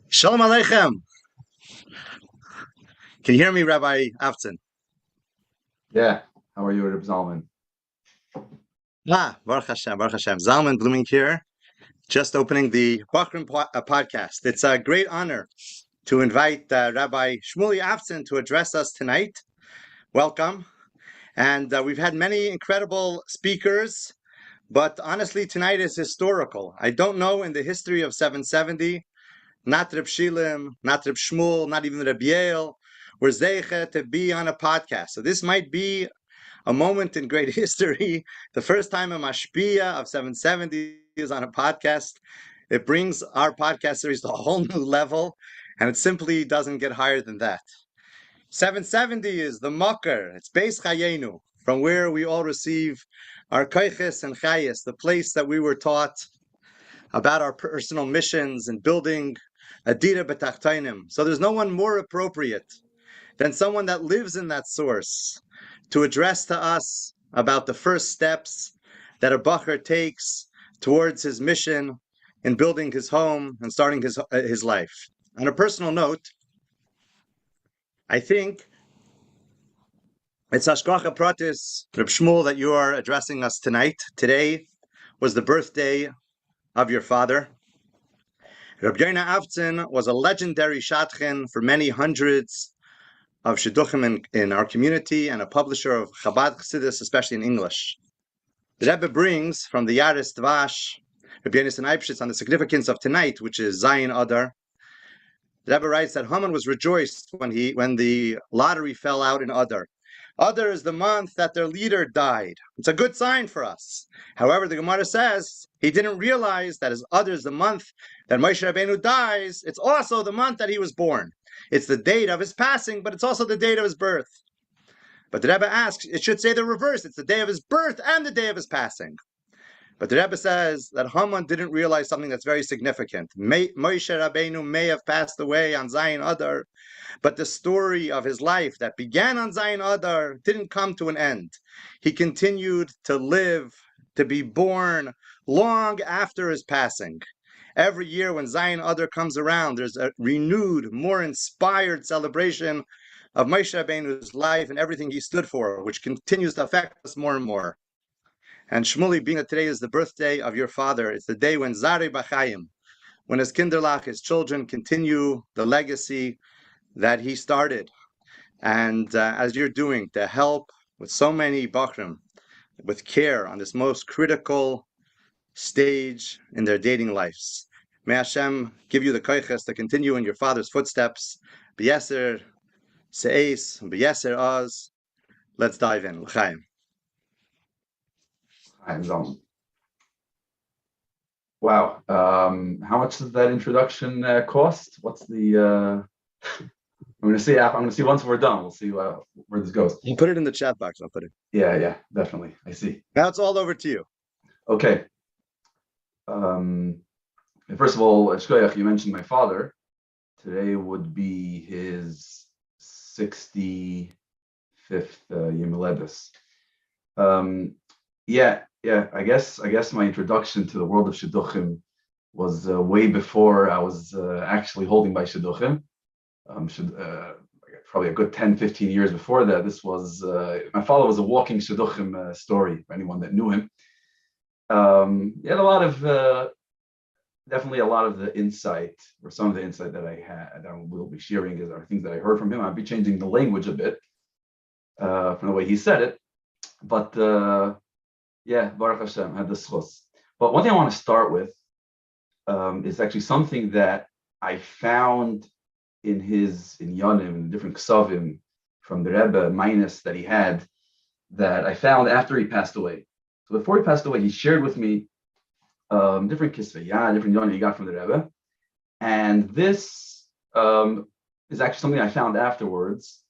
Shalom Aleichem. Can you hear me, Rabbi Avtzon? Yeah. How are you, Rabbi Zalman? Baruch Hashem, Baruch Hashem. Zalman blooming here, just opening the Bochur podcast. It's a great honor to invite Rabbi Shmuly Avtzon to address us tonight. Welcome. And we've had many incredible speakers, but honestly, tonight is historical. I don't know in the history of 770, not Reb Shilim, not Reb Shmuel, not even Reb Yael, we're zeicha to be on a podcast. So this might be a moment in great history. The first time a mashpia of 770 is on a podcast. It brings our podcast series to a whole new level, and it simply doesn't get higher than that. 770 is the Makar. It's Beis Chayenu, from where we all receive our koiches and chayes, the place that we were taught about our personal missions and building a dira b'tachtainim. So there's no one more appropriate than someone that lives in that source to address to us about the first steps that a Bochur takes towards his mission in building his home and starting his life. On a personal note, I think it's Hashgacha Pratis, Reb Shmuel, that you are addressing us tonight. Today was the birthday of your father. Rabbi Avtzon was a legendary shadchan for many hundreds of shidduchim in our community and a publisher of Chabad Chassidus, especially in English. The Rebbe brings from the Yaris Dvash, Rabbi Yonasan Eibshitz, on the significance of tonight, which is Zayin Adar. The Rebbe writes that Haman was rejoiced when the lottery fell out in Adar. Adar is the month that their leader died. It's a good sign for us. However, the Gemara says he didn't realize that as Adar is the month that Moshe Rabbeinu dies, it's also the month that he was born. It's the date of his passing, but it's also the date of his birth. But the Rebbe asks, it should say the reverse. It's the day of his birth and the day of his passing. But the Rebbe says that Haman didn't realize something that's very significant. Moshe Rabbeinu may have passed away on Zayin Adar, but the story of his life that began on Zayin Adar didn't come to an end. He continued to live, to be born long after his passing. Every year when Zayin Adar comes around, there's a renewed, more inspired celebration of Moshe Rabbeinu's life and everything he stood for, which continues to affect us more and more. And Shmuly, being that today is the birthday of your father, it's the day when Zarei B'Chaim, when his kinderlach, his children, continue the legacy that he started. And as you're doing, to help with so many Bochurim, with care on this most critical stage in their dating lives. May Hashem give you the koiches to continue in your father's footsteps. B'yeser se'es, b'yeser oz. Let's dive in. L'chaim. Wow. How much does that introduction cost? What's the? I'm going to see once we're done. We'll see where this goes. You put it in the chat box. I'll put it. Yeah, definitely. I see. Now it's all over to you. Okay. First of all, Shkoyach, you mentioned my father. Today would be his 65th Yom Haledes. I guess my introduction to the world of shidduchim was way before I was actually holding by shidduchim. Probably a good 10, 15 years before that. This was my father was a walking shidduchim story for anyone that knew him. He had definitely a lot of the insight, or some of the insight that I had, that I will be sharing are things that I heard from him. I'll be changing the language a bit from the way he said it, but Baruch Hashem, I had the schos. But one thing I want to start with is actually something that I found in Yonim, in different ksavim from the Rebbe, minus that he had, that I found after he passed away. So before he passed away, he shared with me different kisvei, different Yonim he got from the Rebbe. And this is actually something I found afterwards,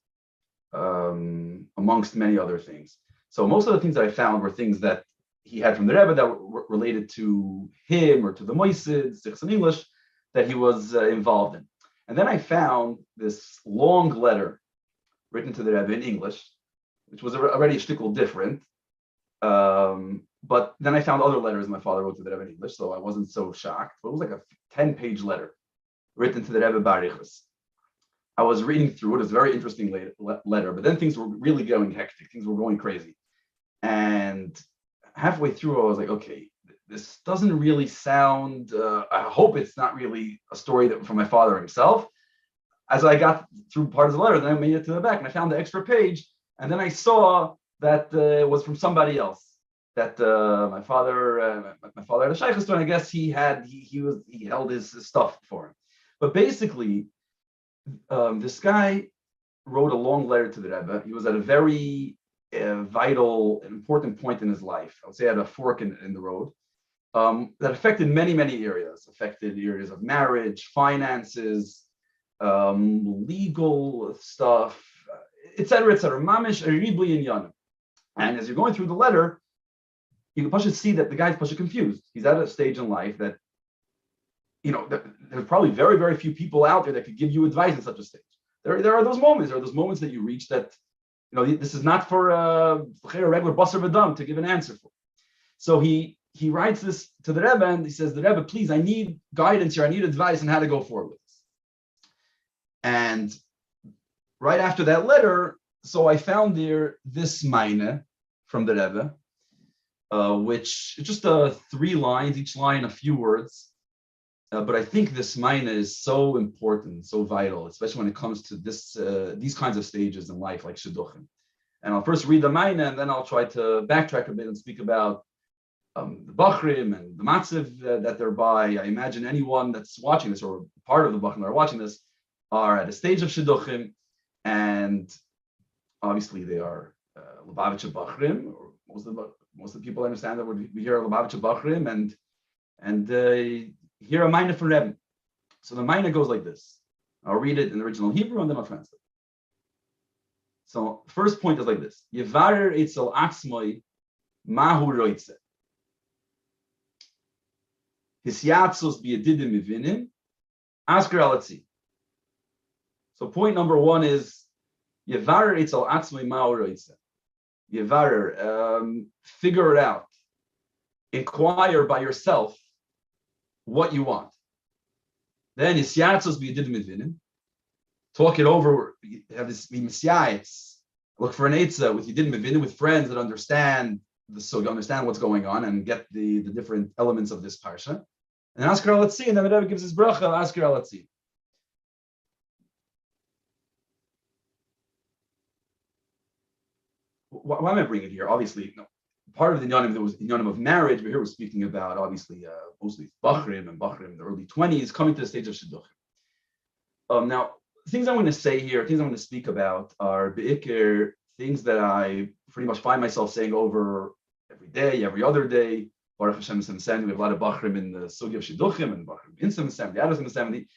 amongst many other things. So most of the things that I found were things that he had from the Rebbe that were related to him or to the Moisid, Sichs in English, that he was involved in. And then I found this long letter written to the Rebbe in English, which was already a shtickle different, But then I found other letters my father wrote to the Rebbe in English, so I wasn't so shocked. But it was like a 10-page letter written to the Rebbe Barichus. I was reading through it. It was a very interesting letter, but then things were really going hectic. Things were going crazy. And halfway through, I was like, okay, this doesn't really sound, I hope it's not really a story from my father himself. As I got through part of the letter, then I made it to the back and I found the extra page. And then I saw that it was from somebody else. That my father had a shaykhus to, and I guess he held his stuff for him. But basically, this guy wrote a long letter to the Rebbe. He was at a very vital and important point in his life. I would say at a fork in the road that affected many, many areas. Affected areas of marriage, finances, legal stuff, etc., etc. Mamish ribli in yanim. And as you're going through the letter, you can see that the guy's confused. He's at a stage in life that, there's probably very, very few people out there that could give you advice in such a stage. There are those moments. There are those moments that you reach that, this is not for a regular basar v'dam to give an answer for. So he writes this to the Rebbe and he says, the Rebbe, please, I need guidance here. I need advice on how to go forward with this. And right after that letter, so I found there this meine from the Rebbe, which is just 3 lines, each line a few words. But I think this meine is so important, so vital, especially when it comes to these kinds of stages in life, like shidduchim. And I'll first read the meine, and then I'll try to backtrack a bit and speak about the Bachrim and the Matziv that they're by. I imagine anyone that's watching this, or part of the Bachrim that are watching this, are at a stage of shidduchim, and obviously they are Lubavitcher Bachrim, or most of the people understand that we hear Lubavitcher Bachrim, and hear a meine from Rebbe. So the meine goes like this. I'll read it in the original Hebrew and then I'll translate. So first point is like this. Yevarer etzel atzmoi mahu roitze. Hisyatzus biyedidim mivinim asker alatzi. So point number 1 is Yevarer etzel atzmoi mahu roitze. Yevarer, figure it out. Inquire by yourself what you want. Then Yisyatzus b'yedidim mivinim. Talk it over. Have this misyayitz. Look for an eitzah with yedidim mivinim, with friends that understand so you understand what's going on and get the different elements of this parsha. And ask her alatzi, and then the Rebbe gives his bracha. Ask her alatzi. Why am I bringing it here? Obviously, part of the inyanim, there was inyanim of marriage, but here we're speaking about obviously mostly Bachrim in the early 20s, coming to the stage of shidduchim. Now, things I'm going to say here, things I'm going to speak about are be'ikir, things that I pretty much find myself saying over every day, every other day. Baruch Hashem, we have a lot of Bachrim in the sugi of shidduchim and Bachrim in 70, out of 70.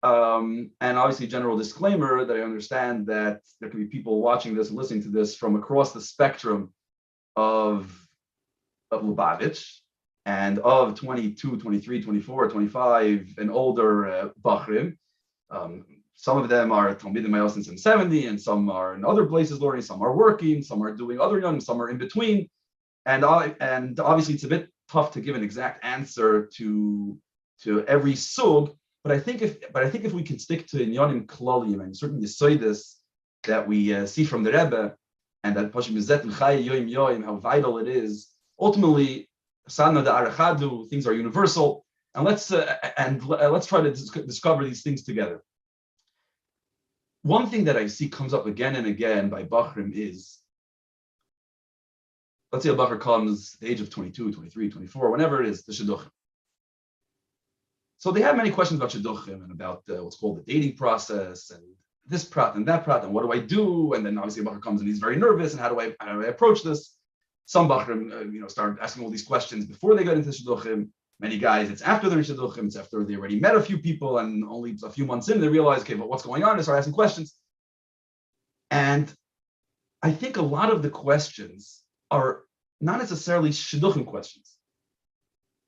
And obviously, general disclaimer that I understand that there can be people watching this and listening to this from across the spectrum of Lubavitch and of 22, 23, 24, 25 and older Bachrim. Some of them are Talmidim Mayos since 70, and some are in other places learning, some are working, some are doing other young, some are in between. And obviously it's a bit tough to give an exact answer to every sug, but I think if we can stick to Inyanim Klalim and certain Yisoidis that we see from the Rebbe, and that how vital it is. Ultimately, things are universal, and let's try to discover these things together. One thing that I see comes up again and again by Bachrim is, let's say a Bachar comes at the age of 22, 23, 24, whenever it is, the shidduchim. So they have many questions about shidduchim and about what's called the dating process and this prat and that prat and what do I do? And then obviously a Bachar comes and he's very nervous and how do I approach this? Some Bachrim start asking all these questions before they get into shidduchim. Many guys, it's after they're in shidduchim, it's after they already met a few people and only a few months in they realize, okay, but what's going on? They start asking questions. And I think a lot of the questions are not necessarily shidduchim questions.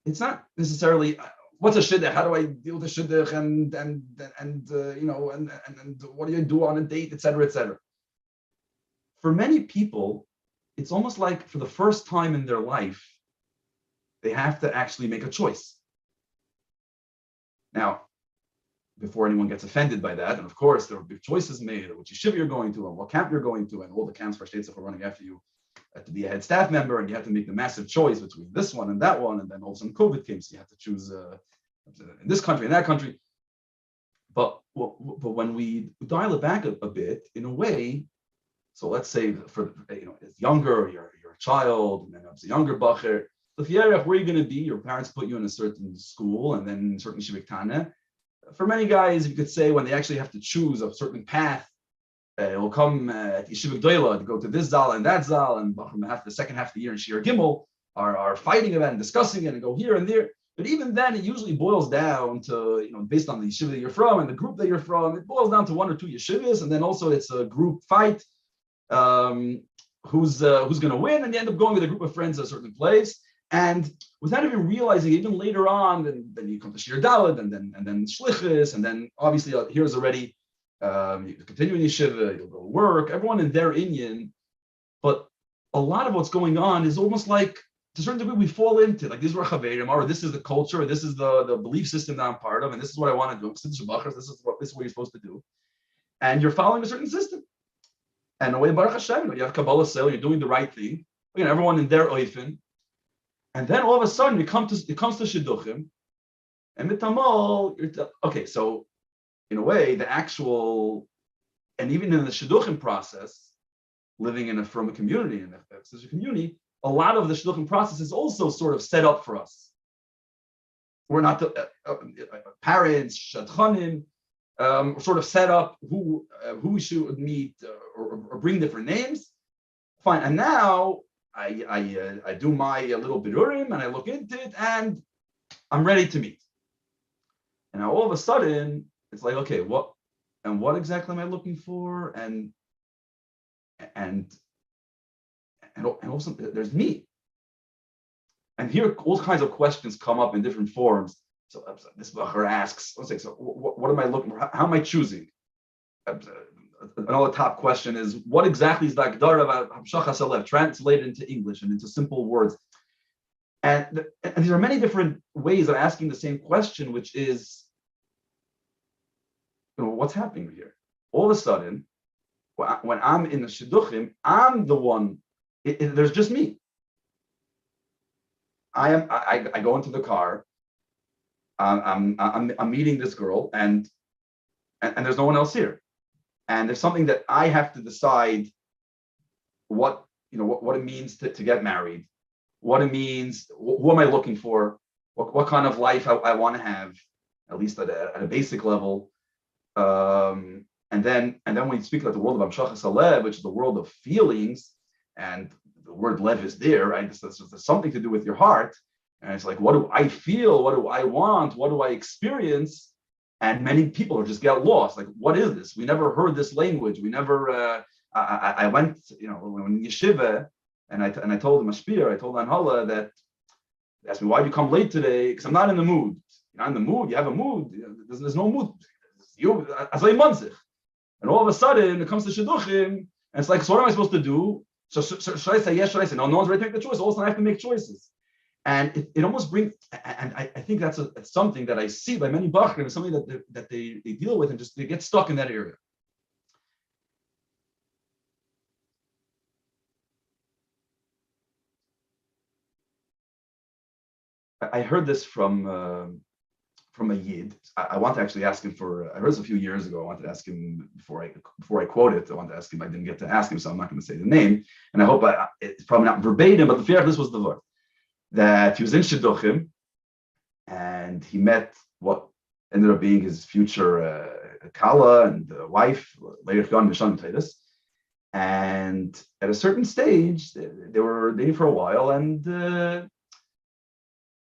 It's not necessarily what's a shidduch, how do I deal with a shidduch, and what do you do on a date, etc., etc. For many people, it's almost like for the first time in their life, they have to actually make a choice. Now, before anyone gets offended by that, and of course there will be choices made, which yeshiva you're going to, and what camp you're going to, and all the camps for states are running after you to be a head staff member, and you have to make the massive choice between this one and that one, and then all of a sudden COVID came, so you have to choose in this country and that country. But when we dial it back a bit, in a way, so let's say for it's younger, you're a child, and then it's a younger Bochur. So if where are you going to be? Your parents put you in a certain school, and then certain shivik. For many guys, you could say when they actually have to choose a certain path, it will come at Yeshiva Gdoila to go to this zal and that zal, and the second half of the year in Shir Gimel are fighting about it and discussing it and go here and there. But even then, it usually boils down to, based on the yeshiva that you're from and the group that you're from, it boils down to one or two yeshivas, and then also it's a group fight. Who's going to win, and you end up going with a group of friends at a certain place, and without even realizing, even later on, then you come to Shir Daled, and then Shlichus, and then obviously here's already you continue in yeshiva, you'll go to work, everyone in their inyan, but a lot of what's going on is almost like, to a certain degree, we fall into, like, these were chaverim, or this is the culture, or this is the belief system that I'm part of, and this is what I want to do. This is what you're supposed to do, and you're following a certain system. And away, Baruch Hashem, you have Kabbalah sale, you're doing the right thing. Everyone in their oifen, and then all of a sudden it comes to shidduchim, and mitamal. Okay, so in a way, the actual, and even in the shidduchim process, living in a from a community, in a community, a lot of the shidduchim process is also sort of set up for us. We're not the parents, shadchanim, sort of set up who we should meet or bring different names. Fine, and now I do my little bidurim and I look into it and I'm ready to meet. And now all of a sudden it's like, okay, what exactly am I looking for? And also there's me. And here all kinds of questions come up in different forms. So this Bochur asks, so what am I looking for? How am I choosing? Another top question is, what exactly is the Agdara of Hamshachas Alev, translated into English and into simple words? And there are many different ways of asking the same question, which is, what's happening here? All of a sudden, when I'm in the Shidduchim, I'm the one, there's just me. I go into the car, I'm meeting this girl, and there's no one else here, and there's something that I have to decide what it means to get married, what it means, who am I looking for, what kind of life I want to have, at least at a basic level, and then when you speak about the world of Hamshachas Alev, which is the world of feelings, and the word lev is there, right? There's something to do with your heart. And it's like, what do I feel? What do I want? What do I experience? And many people just get lost. Like, what is this? We never heard this language. We never. I went, when yeshiva, and I told the mashpir, I told Anhala that, they asked me, why do you come late today? Because I'm not in the mood. You're not in the mood. You have a mood. There's no mood. You, and all of a sudden, it comes to shidduchim, and it's like, so what am I supposed to do? So should I say yes? Should I say no? No one's ready to make the choice. All of a sudden, I have to make choices. And it almost brings, and I think that's something that I see by many Bochur, and something that they deal with, and just they get stuck in that area. I heard this from a Yid. I want to actually ask him for. I heard this a few years ago. I wanted to ask him before I quote it. I wanted to ask him. I didn't get to ask him, so I'm not going to say the name. And I hope it's probably not verbatim, but the fear this was the word. That he was in Shidduchim, and he met what ended up being his future Kala and wife, later on Mishan Titus. And at a certain stage, they were dating for a while, and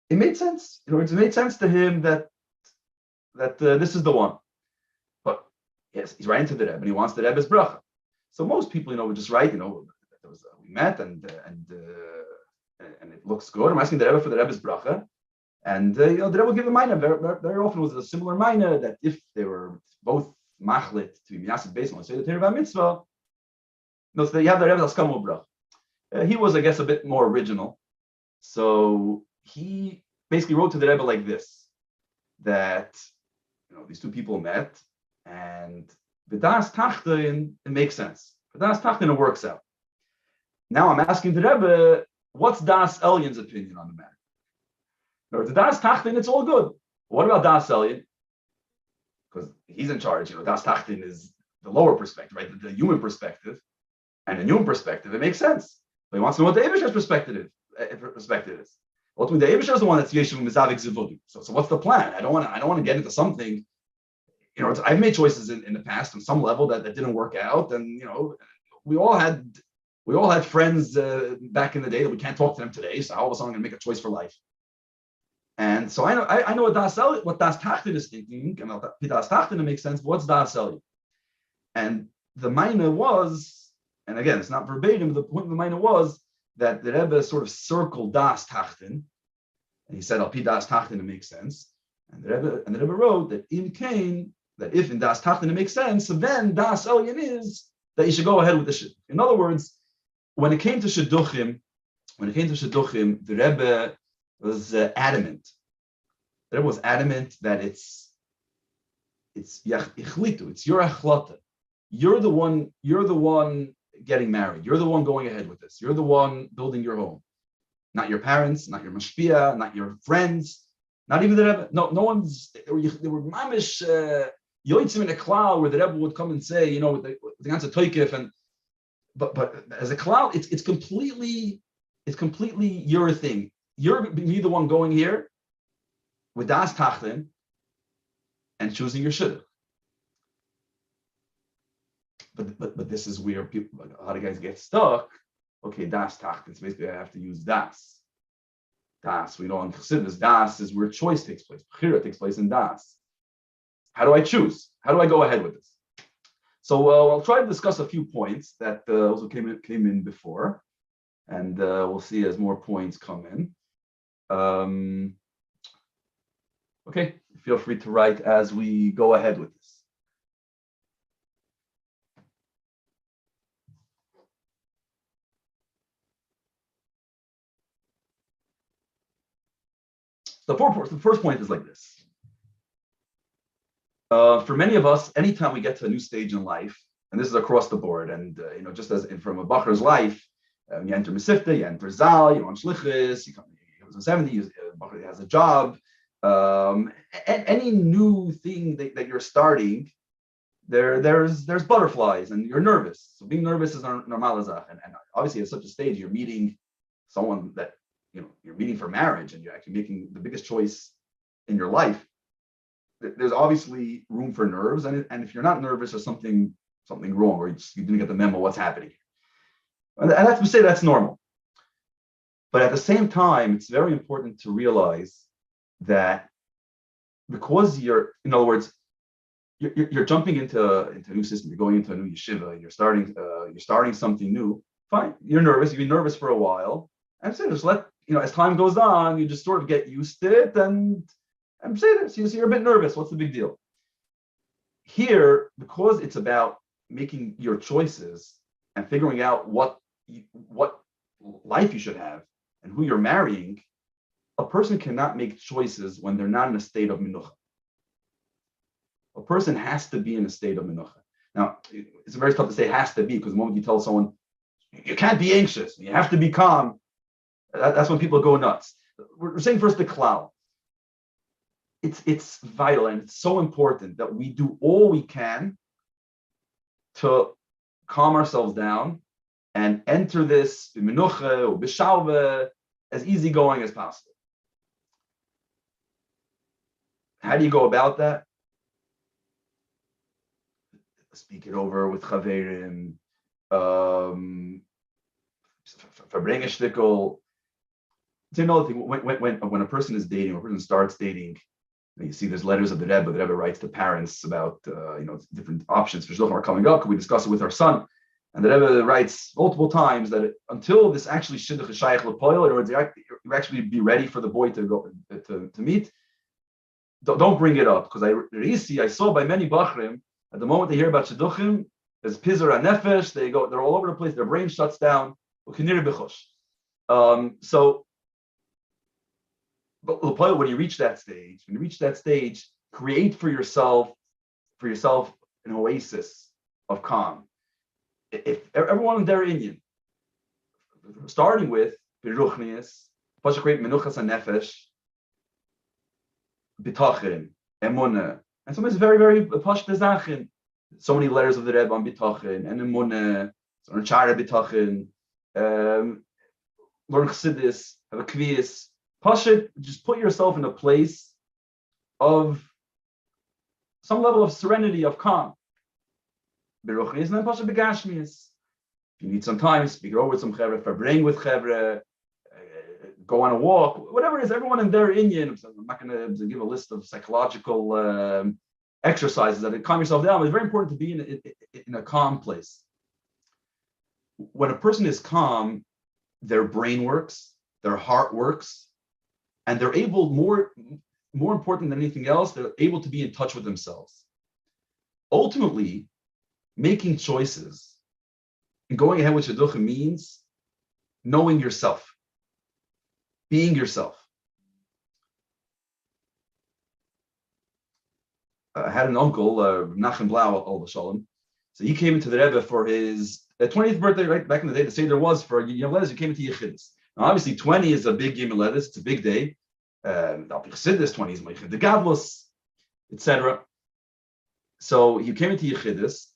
it made sense. It made sense to him that this is the one. But yes, he's writing to the Rebbe, and he wants the Rebbe's bracha. So most people, would just write, we met, and it looks good. I'm asking the Rebbe for the Rebbe's bracha, and the Rebbe will give a minor. Very often it was a similar minor that if they were both machlit to be miyasid based on the Torah mitzvah, so you have the Rebbe's askama bracha. He was, I guess, a bit more original, so he basically wrote to the Rebbe like this, that these two people met, and the Das Tachtein, it makes sense. The Das Tachtein, it works out. Now I'm asking the Rebbe, what's Das Elion's opinion on the matter? Or the Das Tachtein, it's all good. What about Das Elion? Because he's in charge. Das Tachtein is the lower perspective, right? The human perspective. And in human perspective, it makes sense. But he wants to know what the Eibusher's perspective is. Ultimately, the Eibusher is the one that's Yeshiva Mizavik Zivudi. So what's the plan? I don't want to get into something. I've made choices in the past on some level that didn't work out, and we all had friends back in the day that we can't talk to them today. So all of a sudden, I'm going to make a choice for life. And so I know what Das Tachtein is thinking, and Das Tachtein makes sense. But what's Das Elyon? And the Maina was, and again, it's not verbatim. The point of the Maina was that the Rebbe sort of circled Das Tachtein, and he said, "Al pi Das Tachtein, it makes sense." And the Rebbe wrote that in Cain, that if in Das Tachtein it makes sense, so then Das Elyon is that you should go ahead with the shidduch. In other words, when it came to shidduchim, the Rebbe was adamant. The Rebbe was adamant that it's ichlitu, it's your achlata. You're the one getting married. You're the one going ahead with this. You're the one building your home. Not your parents, not your mashpia, not your friends, not even the Rebbe. No one's. They were mamish yoitzim in a cloud where the Rebbe would come and say, the answer toikif, and but as a cloud, it's completely your thing. You're the one going here with Das Tachtein and choosing your shidduch. But this is where people, a lot of guys get stuck. Okay, Das Tachtein. So basically, I have to use Das. Das, we know in Chassidus, Das is where choice takes place. Bechira takes place in Das. How do I choose? How do I go ahead with this? So I'll try to discuss a few points that also came in before, and we'll see as more points come in. Okay, feel free to write as we go ahead with this. The first point is like this. For many of us, anytime we get to a new stage in life, and this is across the board, and just as from a Bochur's life, you enter Mesifta, you enter Zal, you're on Shlichus, he was in 70, Bochur has a job. Any new thing that you're starting, there's butterflies, and you're nervous. So being nervous is normal, and obviously at such a stage, you're meeting someone that you're meeting for marriage, and you're actually making the biggest choice in your life. There's obviously room for nerves, and if you're not nervous, there's something wrong, or you didn't get the memo what's happening. And I have to say that's normal. But at the same time, it's very important to realize that because you're jumping into a new system, you're going into a new yeshiva, you're starting something new. Fine, you're nervous. You've been nervous for a while, and so just as time goes on, you just sort of get used to it, and say this. So you're a bit nervous. What's the big deal? Here, because it's about making your choices and figuring out what life you should have and who you're marrying, a person cannot make choices when they're not in a state of minucha. A person has to be in a state of minucha. Now, it's very tough to say has to be, because the moment you tell someone you can't be anxious, you have to be calm, that's when people go nuts. We're saying first the cloud. It's vital, and it's so important that we do all we can to calm ourselves down and enter this minucha or bishalva as easygoing as possible. How do you go about that? Speak it over with chaverim, verbring a shtickle. It's another thing. When a person is dating, or a person starts dating, you see there's letters of the Rebbe. The Rebbe writes to parents about different options for shluchim are coming up. Could we discuss it with our son? And the Rebbe writes multiple times that until this actually shidduch is shaykh l'poil, in other words, you actually be ready for the boy to go to meet. Don't bring it up, because I saw by many bachrim at the moment they hear about shidduchim, there's pizur nefesh. They're all over the place. Their brain shuts down. So But when you reach that stage, create for yourself an oasis of calm. If everyone in their Indian, starting with Beruchnius, Pasha create Menuchas HaNefesh, Bitachin, Emunah, and sometimes very, very Pashta Zachin. So many letters of the Rebbe on Bitachin, and Emunah, on Chara Bitachin, learn Chassidus, have a Kviyas. Pasha, just put yourself in a place of some level of serenity, of calm. Beruchnius, and then Pasha Begashmius. If you need some time, speak over with some chevra, verbring with chevra, go on a walk, whatever it is. Everyone in their Indian. I'm not going to give a list of psychological exercises that calm yourself down. But it's very important to be in a calm place. When a person is calm, their brain works, their heart works, and they're able, more important than anything else, they're able to be in touch with themselves. Ultimately, making choices and going ahead with shidduchim means knowing yourself, being yourself. I had an uncle, Nachem Blau, al Shalom. So he came into the Rebbe for his 20th birthday, right back in the day. The Seder was for Yom Ledes. He came into Yechidus. Now, obviously, 20 is a big Yom Ledes. It's a big day. Chassidus, 20 is Meichid the Gadlus, etc. So he came into Yechidus,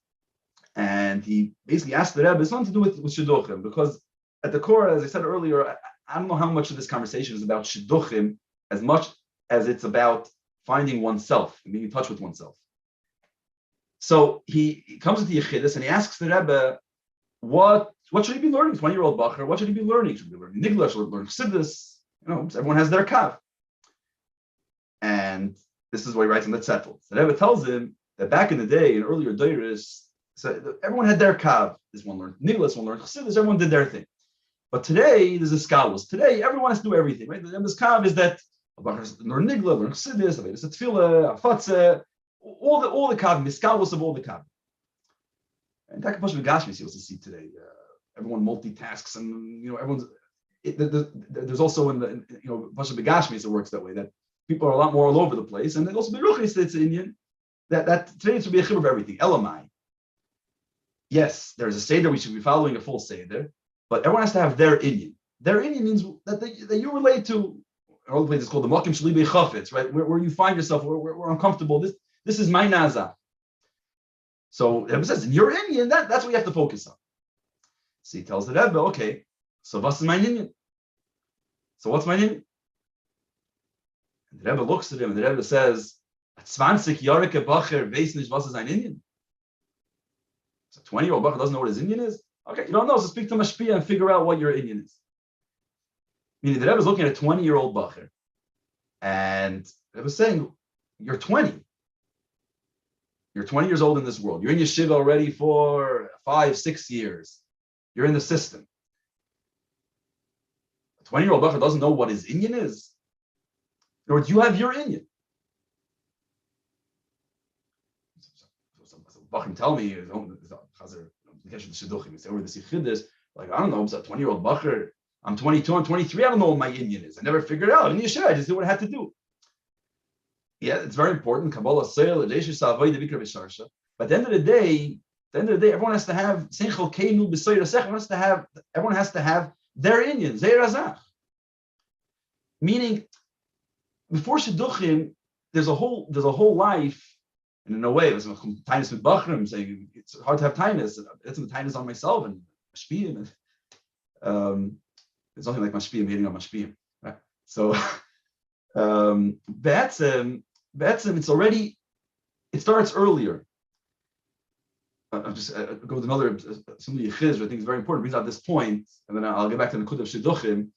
and he basically asked the Rebbe, it's nothing to do with shidduchim, because at the core, as I said earlier, I don't know how much of this conversation is about shidduchim as much as it's about finding oneself and being in touch with oneself. So he comes into Yechidus and he asks the Rebbe, what should he be learning? 20-year-old Bochur, what should he be learning? Should he be learning Nigla? Should he learn Chassidus? Everyone has their kav. And this is what he writes in the Zettel. The Rebbe tells him that back in the day, in earlier Deiris, so everyone had their kav. This one learned Nigla, this one learned Chassidus, everyone did their thing. But today, there's a scholars. Today, everyone has to do everything, right? The kav is that learn Nigla, learn Chassidus, Avedis Tefillah, Afatze, all the kav, miskalus of all the kav. And Takaposh Begashmis you also see today. Everyone multitasks, and everyone's. There's also in the Pasha Begashmis it works that way. That people are a lot more all over the place, and then also Beruchis it's Indian. That today it should be a chibur of everything. Elamai. Yes, there's a seder we should be following a full seder, but everyone has to have their Indian. Their Indian means that you relate to. All the places called the Makim Shlibi Chafetz, right? Where you find yourself, where uncomfortable. This is my naza. So Rebbe says, in your Indian, that's what you have to focus on. So he tells the Rebbe, okay, so what's my Indian? So what's my Indian? And the Rebbe looks at him and the Rebbe says, 20 Jareke Bochur weiß nicht, was ist ein Indian. So 20-year-old Bochur doesn't know what his Indian is? Okay, you don't know, so speak to Mashpia and figure out what your Indian is. Meaning the Rebbe is looking at a 20-year-old Bochur, and the Rebbe is saying, you're 20. You're 20 years old in this world. You're in yeshiva already for 5-6 years. You're in the system. A 20-year-old Bochur doesn't know what his Indian is. In other words, you have your Indian. So Bochur tell me, like, I don't know, it's a 20-year-old Bochur. I'm 22, I'm 23, I don't know what my Indian is. I never figured it out. In yeshiva, I just did what I had to do. Yeah, it's very important. Kabbalah Seil, but at the end of the day, everyone has to have everyone has to have their Indian, Zayrazach. Meaning, before Shidduchim, there's a whole life, and in a way, there's Tainus with Bachrim saying it's hard to have Tainus. It's the Tainus on myself and Mashpiyim. There's nothing like Mashpiyim hitting on Mashpiyim. Right? So it starts earlier. I'll just go with another some of the yichiz, I think is very important, brings out this point, and then I'll get back to the Nakud of Shidduchim. And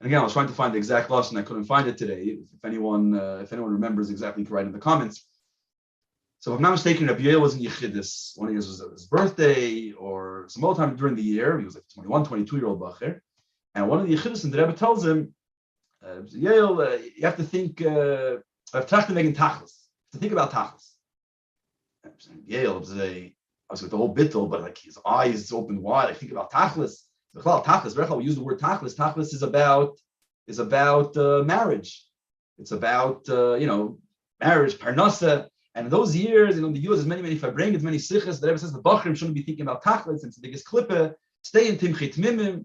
again, I was trying to find the exact lesson, I couldn't find it today. If anyone remembers exactly, you can write in the comments. So if I'm not mistaken, Rabbi was in Yechidus. One of his was his birthday or some other time during the year. He was like 21, 22-year-old Bochur. And one of the Yechidus, and the Rebbe tells him, Yael, you have to think, to think about Tachlis. Yael, I was with the whole bittul, but like his eyes open wide. I think about Tachlis. We use the word Tachlis. Tachlis is about marriage. It's about marriage, parnasa. And in those years, the U.S. has many farbrengens, many sichas. The Rebbe says the Bochrim shouldn't be thinking about tachlis. It's the biggest klippe. Stay in timchit mimim.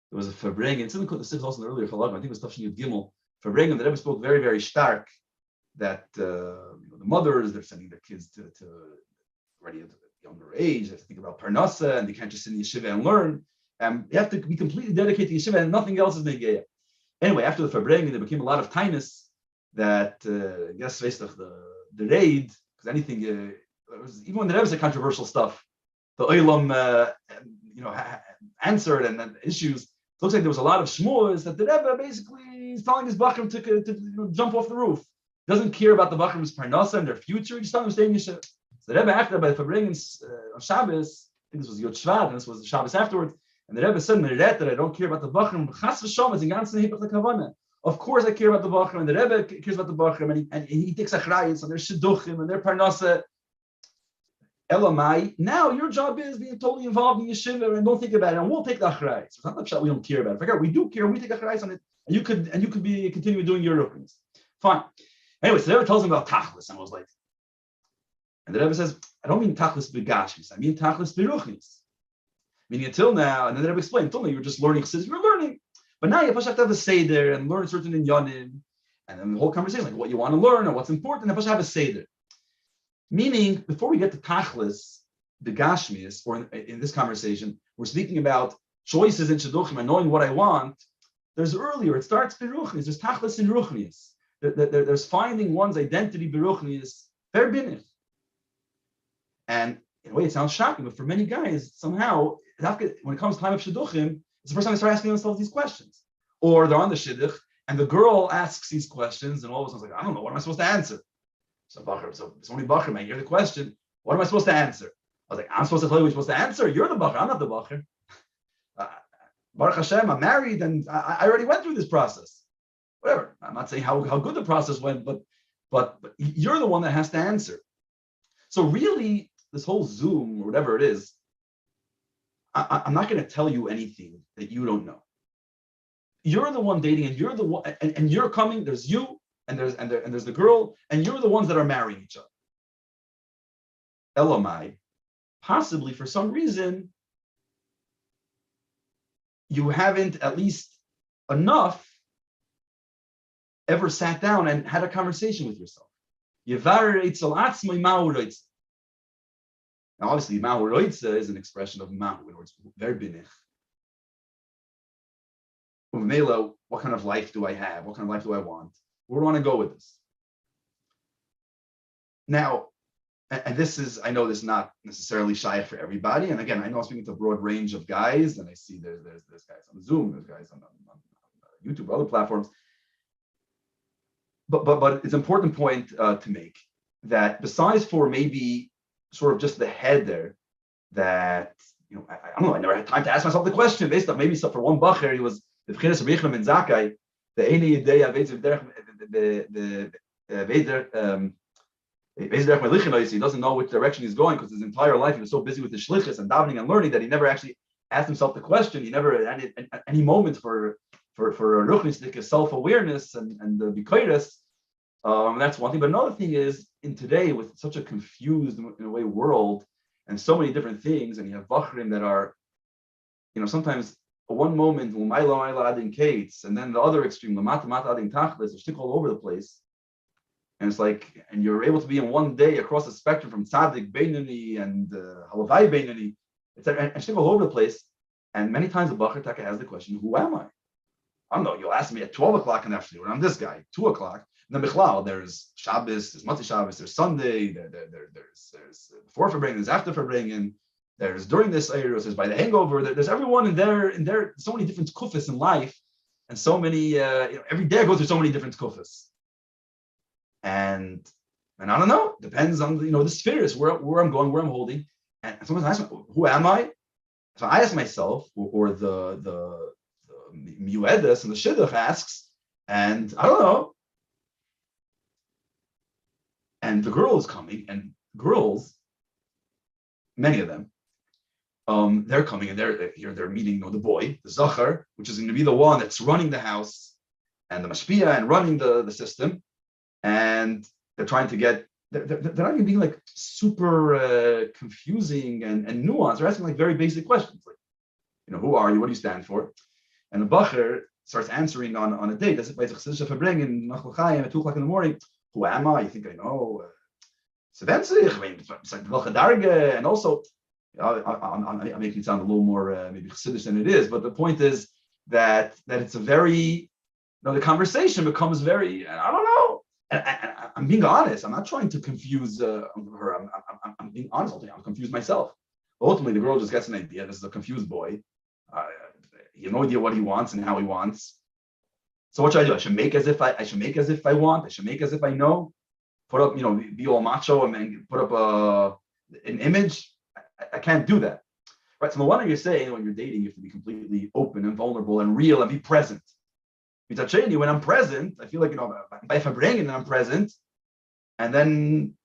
There was a farbrengen. It's in the sichas also in the earlier chalagim. I think it was Tafshin Yud Gimel. Farbrengen. The Rebbe spoke very, very stark that the mothers, they're sending their kids to already at a younger age. They have to think about parnasa, and they can't just sit in yeshiva and learn. You have to be completely dedicated to yeshiva, and nothing else is negeya. Anyway, after the farbrengen, there became a lot of tainus that I guess based off the raid, because anything, even when the Rebbe said controversial stuff, the Olam, answered and issues. It looks like there was a lot of shmuas that the Rebbe basically is telling his Bachrim to jump off the roof. He doesn't care about the Bachrim's parnasa and their future. He just telling them to stay in Yeshiva. So the Rebbe, after by the Farbrengens on Shabbos, I think this was Yod Shvat, and this was the Shabbos afterwards, and the Rebbe said, that I don't care about the Bachrim. Chas v'shom, it's in ganzen hipach lekavana. Of course I care about the Bochur, and the Rebbe cares about the Bochur, and he takes achrayus, and there's shidduchim, and their parnasa. Elamai, now your job is being totally involved in yeshiva, and don't think about it, and we'll take the achrayus. It's not the shot we don't care about it. Forget, we do care, we take achrayus on it, and you could continue doing your ruchnis. Fine. Anyway, so the Rebbe tells him about tachlis, and I was like, and the Rebbe says, I don't mean tachlis begashmis, I mean tachlis beruchnis. Meaning until now, and then the Rebbe explained, until now you were just learning chassidus, you were learning. But now you have to have a seder and learn certain inyanim, and then the whole conversation, like what you want to learn or what's important, you have to have a seder. Meaning, before we get to tachlis, the gashmias, or in this conversation, we're speaking about choices in shidduchim and knowing what I want. There's earlier, it starts beruchnis. There's tachlis in ruchnis. There's finding one's identity beruchnis, verbinich. And in a way, it sounds shocking, but for many guys, somehow, when it comes to time of shidduchim, it's the first time they start asking themselves these questions. Or they're on the shidduch, and the girl asks these questions, and all of a sudden it's like, I don't know, what am I supposed to answer? So somebody Bochur, I hear the question, what am I supposed to answer? I was like, I'm supposed to tell you what you're supposed to answer? You're the Bochur, I'm not the Bochur. Baruch Hashem, I'm married, and I already went through this process. Whatever. I'm not saying how good the process went, but you're the one that has to answer. So really, this whole Zoom, or whatever it is, I'm not going to tell you anything that you don't know. You're the one dating, and you're the one, and you're coming. There's you, and there's the girl, and you're the ones that are marrying each other. Elamai, possibly for some reason, you haven't at least enough ever sat down and had a conversation with yourself. Now, obviously, Mahu Roitza is an expression of Mahu, in other words, verbinich. What kind of life do I have? What kind of life do I want? Where do I want to go with this? Now, and this is, I know this is not necessarily shy for everybody. And again, I know I'm speaking to a broad range of guys, and I see there's guys on Zoom, there's guys on YouTube, other platforms. But it's an important point to make that besides for maybe sort of just the head there, that I don't know, I never had time to ask myself the question based on maybe for one Bochur, he was the B'chinas Riechlam and Zakai, the Eini Yidei he doesn't know which direction he's going because his entire life he was so busy with the shlichus and davening and learning that he never actually asked himself the question. He never had any moment for a ruchnistic self-awareness and the bikoiris. That's one thing. But another thing is, in today, with such a confused, in a way, world and so many different things, and you have Bochrim that are, sometimes one moment, Umayla adin kates, and then the other extreme, Lamata adin tachlis, they're stick all over the place. And it's like, and you're able to be in one day across the spectrum from tzaddik, beinani, and halavai beinani, and stick all over the place. And many times the Bochur Taka has the question, who am I? I don't know, you'll ask me at 12 o'clock in the afternoon, I'm this guy, 2 o'clock. And then Bichlal, there's Shabbos, there's Matzi Shabbos, there's Sunday, there's before Farbrengen, there's after Farbrengen, there's during this Eirus, there's by the hangover, there's everyone in there, so many different kufas in life, and so many, every day I go through so many different kufas. And I don't know, depends on, the spheres, where I'm going, where I'm holding. And sometimes I ask me, who am I? So I ask myself, or the Miuedes and the Shidduch asks, and I don't know. And the girl is coming, and girls, many of them, they're coming, and they're meeting the boy, the Zachar, which is going to be the one that's running the house, and the mashpia and running the system, and they're trying to get. They're not even being like super confusing and nuanced. They're asking like very basic questions, like, who are you? What do you stand for? And the Bochur starts answering on a date, as if by the Chassidische Verbringen, Nachal Chaim at 2 o'clock in the morning. Who am I? You think I know? And also, I'm making it sound a little more maybe Chassidish than it is, but the point is that it's a very, the conversation becomes very, I don't know. And I'm being honest. I'm not trying to confuse her. I'm being honest. I'm confused myself. Ultimately, the girl just gets an idea. This is a confused boy. He has no idea what he wants and how he wants. So what should I do? I should make as if I want. I should make as if I know. Put up, be all macho and put up an image. I can't do that, right? So the one you're saying, when you're dating, you have to be completely open and vulnerable and real and be present. When I'm present, I feel like if I bring it and I'm present, and then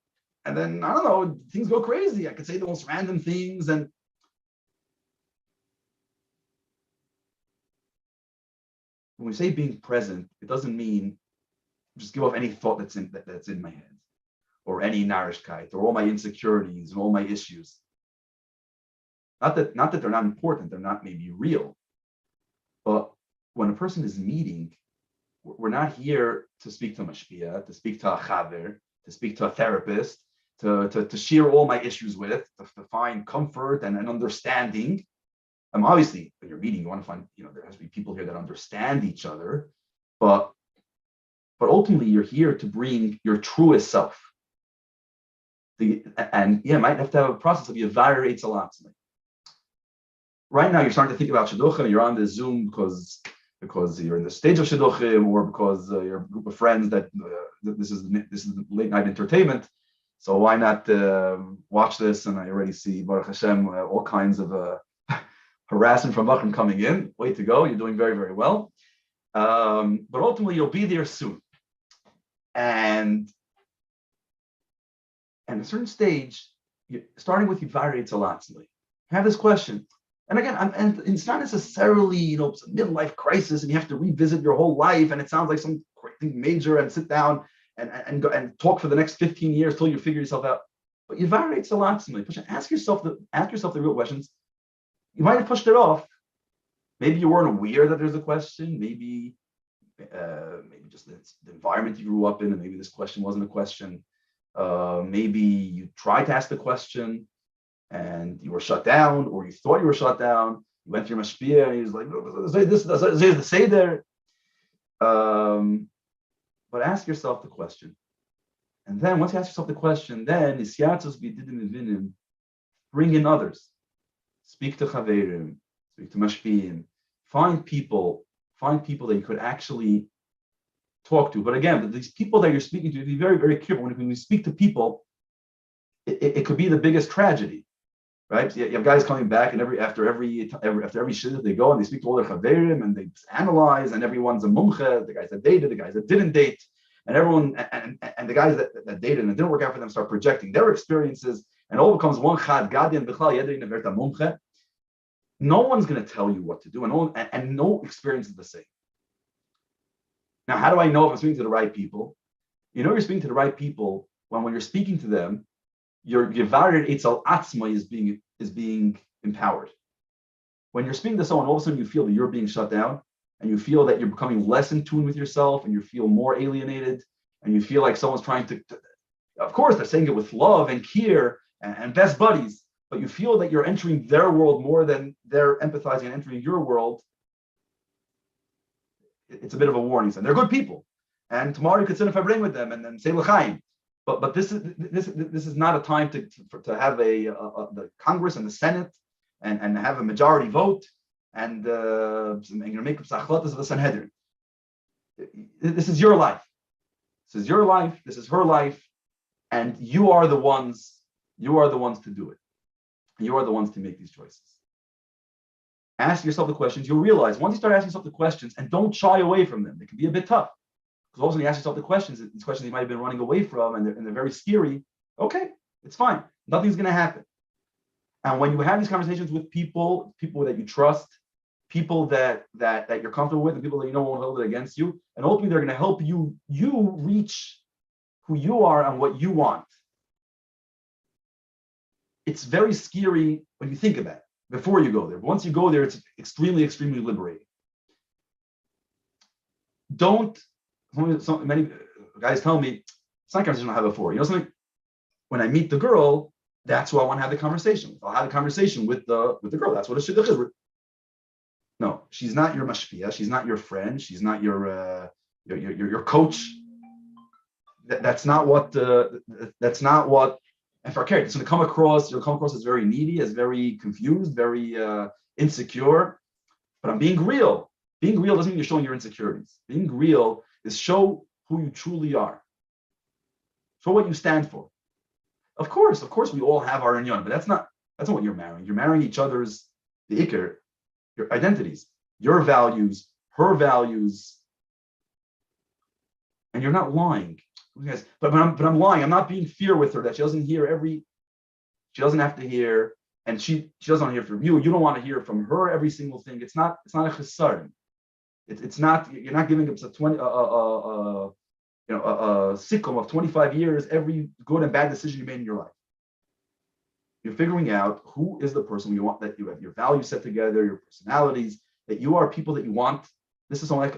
I don't know, things go crazy. I could say the most random things, and when we say being present, it doesn't mean just give off any thought that's in my head, or any narishkeit, or all my insecurities and all my issues. Not that they're not important, they're not maybe real, but when a person is meeting, we're not here to speak to a mashpia, to speak to a chaver, to speak to a therapist, to share all my issues with, to find comfort and understanding. Obviously, when you're meeting, you want to find, there has to be people here that understand each other, but ultimately, you're here to bring your truest self. Might have to have a process of Yavar Eitzalat. Right now, you're starting to think about Shidduchim. You're on the Zoom because you're in the stage of Shidduchim, or because you're a group of friends that this is late night entertainment. So why not watch this? And I already see Baruch Hashem all kinds of harassment from Bochur coming in. Way to go! You're doing very, very well. But ultimately, you'll be there soon. And at a certain stage, starting with Yavar Eitzalat, have this question. And again, and it's not necessarily, it's a midlife crisis and you have to revisit your whole life and it sounds like something major, and sit down and go and talk for the next 15 years till you figure yourself out. But Yavar Eitzalat, ask yourself the real questions. You might have pushed it off. Maybe you weren't aware that there's a question. Maybe just the environment you grew up in, and maybe this question wasn't a question. Maybe you tried to ask the question and you were shut down, or you thought you were shut down. You went to your mashpia and he was like, say this, say there. But ask yourself the question. And then once you ask yourself the question, then bring in others. Speak to chaverim, speak to mashpiim. Find people that you could actually talk to. But again, these people that you're speaking to, be very, very careful. When you speak to people, it could be the biggest tragedy. Right? So you have guys coming back, and after every shidduch they go and they speak to all their chaverim and they analyze, and everyone's a mumche. The guys that dated, the guys that didn't date, and everyone and the guys that dated and it didn't work out for them start projecting their experiences, and all becomes one chad gadi and bichlal yedei neverta mumche. No one's going to tell you what to do, and no experience is the same. Now, how do I know if I'm speaking to the right people? You're speaking to the right people when you're speaking to them. Your Yavar Eitzalat is being empowered. When you're speaking to someone, all of a sudden you feel that you're being shut down, and you feel that you're becoming less in tune with yourself, and you feel more alienated, and you feel like someone's trying to of course, they're saying it with love and care and best buddies, but you feel that you're entering their world more than they're empathizing and entering your world. It's a bit of a warning sign. They're good people, and tomorrow you could sit in Fabring with them and then say l'chaim. But this is not a time to have the Congress and the Senate and have a majority vote and make up sachlotas of the Sanhedrin. This is your life. This is your life. This is her life, and you are the ones. You are the ones to do it. You are the ones to make these choices. Ask yourself the questions. You'll realize once you start asking yourself the questions, and don't shy away from them. They can be a bit tough. Because also when you ask yourself the questions, these questions you might have been running away from, and they're very scary. Okay, it's fine. Nothing's going to happen. And when you have these conversations with people that you trust, people that you're comfortable with, and people that you know won't hold it against you, and ultimately they're going to help you reach who you are and what you want. It's very scary when you think about it before you go there. But once you go there, it's extremely, extremely liberating. Many guys tell me, it's not a conversation I had before. You know something? When I meet the girl, that's who I want to have the conversation with. I'll have a conversation with the girl. That's what a shidduch is. No, she's not your mashpia. She's not your friend. She's not your coach. That's not what. And for a character, it's going to come across. You'll come across as very needy, as very confused, very insecure. But I'm being real. Being real doesn't mean you're showing your insecurities. Being real is show who you truly are. Show what you stand for. Of course, we all have our inyan, but that's not what you're marrying. You're marrying each other's the ikr, your identities, your values, her values, and you're not lying. But I'm lying. I'm not being fair with her that she doesn't have to hear, and she doesn't want to hear from you. You don't want to hear from her every single thing. It's not a chesaron. It's not. You're not giving up a sitcom of 25 years, every good and bad decision you made in your life. You're figuring out who is the person you want, that you have your values set together, your personalities, that you are people that you want. This is someone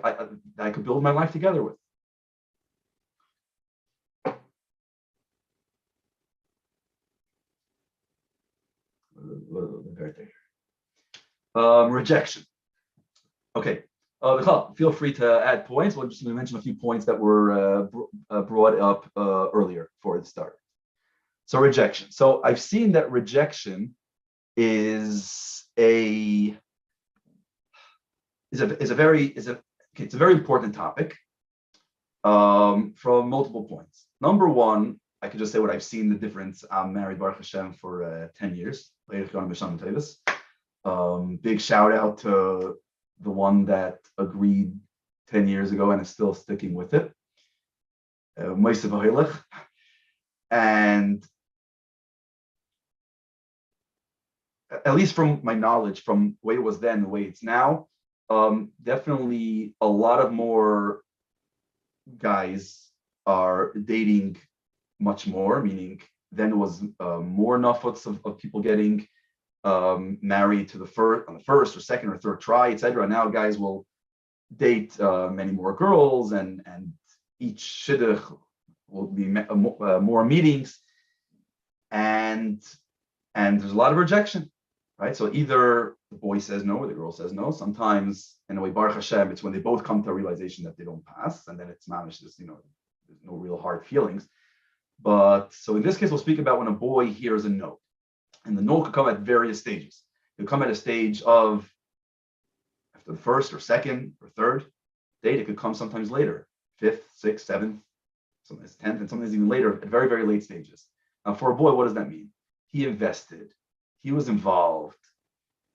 I could build my life together with. Rejection. Okay. Feel free to add points. We're just going to mention a few points that were brought up earlier before it started. So rejection. So I've seen that rejection is a very important topic from multiple points. Number one, I could just say what I've seen the difference. I'm married, Baruch Hashem, for 10 years. Big shout out to the one that agreed 10 years ago and is still sticking with it. And at least from my knowledge, from the way it was then, the way it's now, definitely a lot of more guys are dating much more, meaning then it was more nuffets of people getting married to the first or second or third try, etc. Now guys will date many more girls, and each shidduch will be more meetings, and there's a lot of rejection, right? So either the boy says no or the girl says no. Sometimes, in a way, Baruch Hashem, it's when they both come to a realization that they don't pass, and then it's managed. There's no real hard feelings. But so in this case, we'll speak about when a boy hears a no. And the no could come at various stages. It could come at a stage of after the first or second or third date. It could come sometimes later, 5th, 6th, 7th, sometimes 10th, and sometimes even later at very, very late stages. Now, for a boy, what does that mean? He invested. He was involved.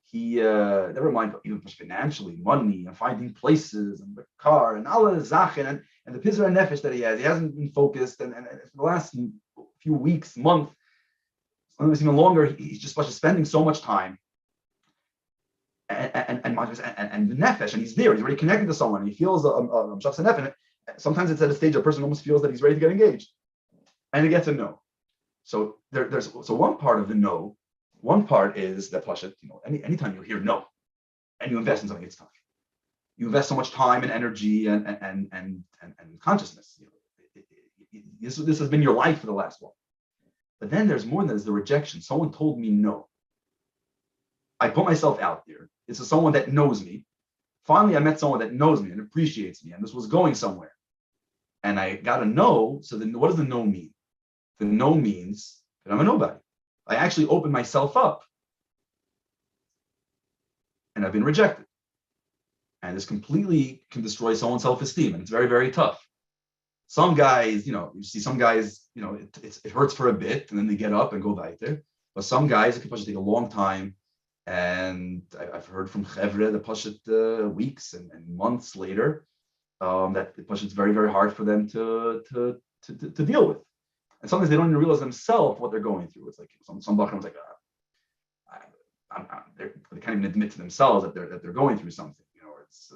He, never mind even financially, money, and finding places, and the car, and all the zachen, and the pizra nefesh that he has. He hasn't been focused, and for the last few weeks, month, sometimes even longer, he's just spending so much time and the nefesh, and he's there. He's already connected to someone. He feels nefesh. Sometimes it's at a stage a person almost feels that he's ready to get engaged, and he gets a no. So there's one part of the no. One part is that Pashat, anytime you hear no, and you invest in something, it's tough. You invest so much time and energy and consciousness. This has been your life for the last while. But then there's more than that. There's the rejection. Someone told me no. I put myself out there. This is someone that knows me. Finally, I met someone that knows me and appreciates me, and this was going somewhere. And I got a no. So then what does the no mean? The no means that I'm a nobody. I actually opened myself up, and I've been rejected. And this completely can destroy someone's self-esteem, and it's very, very tough. Some guys, you see some guys, it hurts for a bit, and then they get up and go weiter. But some guys, it can take a long time. And I've heard from chevre that push it weeks and months later, that it's very, very hard for them to deal with. And sometimes they don't even realize themselves what they're going through. It's like some Bachram was like, they can't even admit to themselves that they're going through something. It's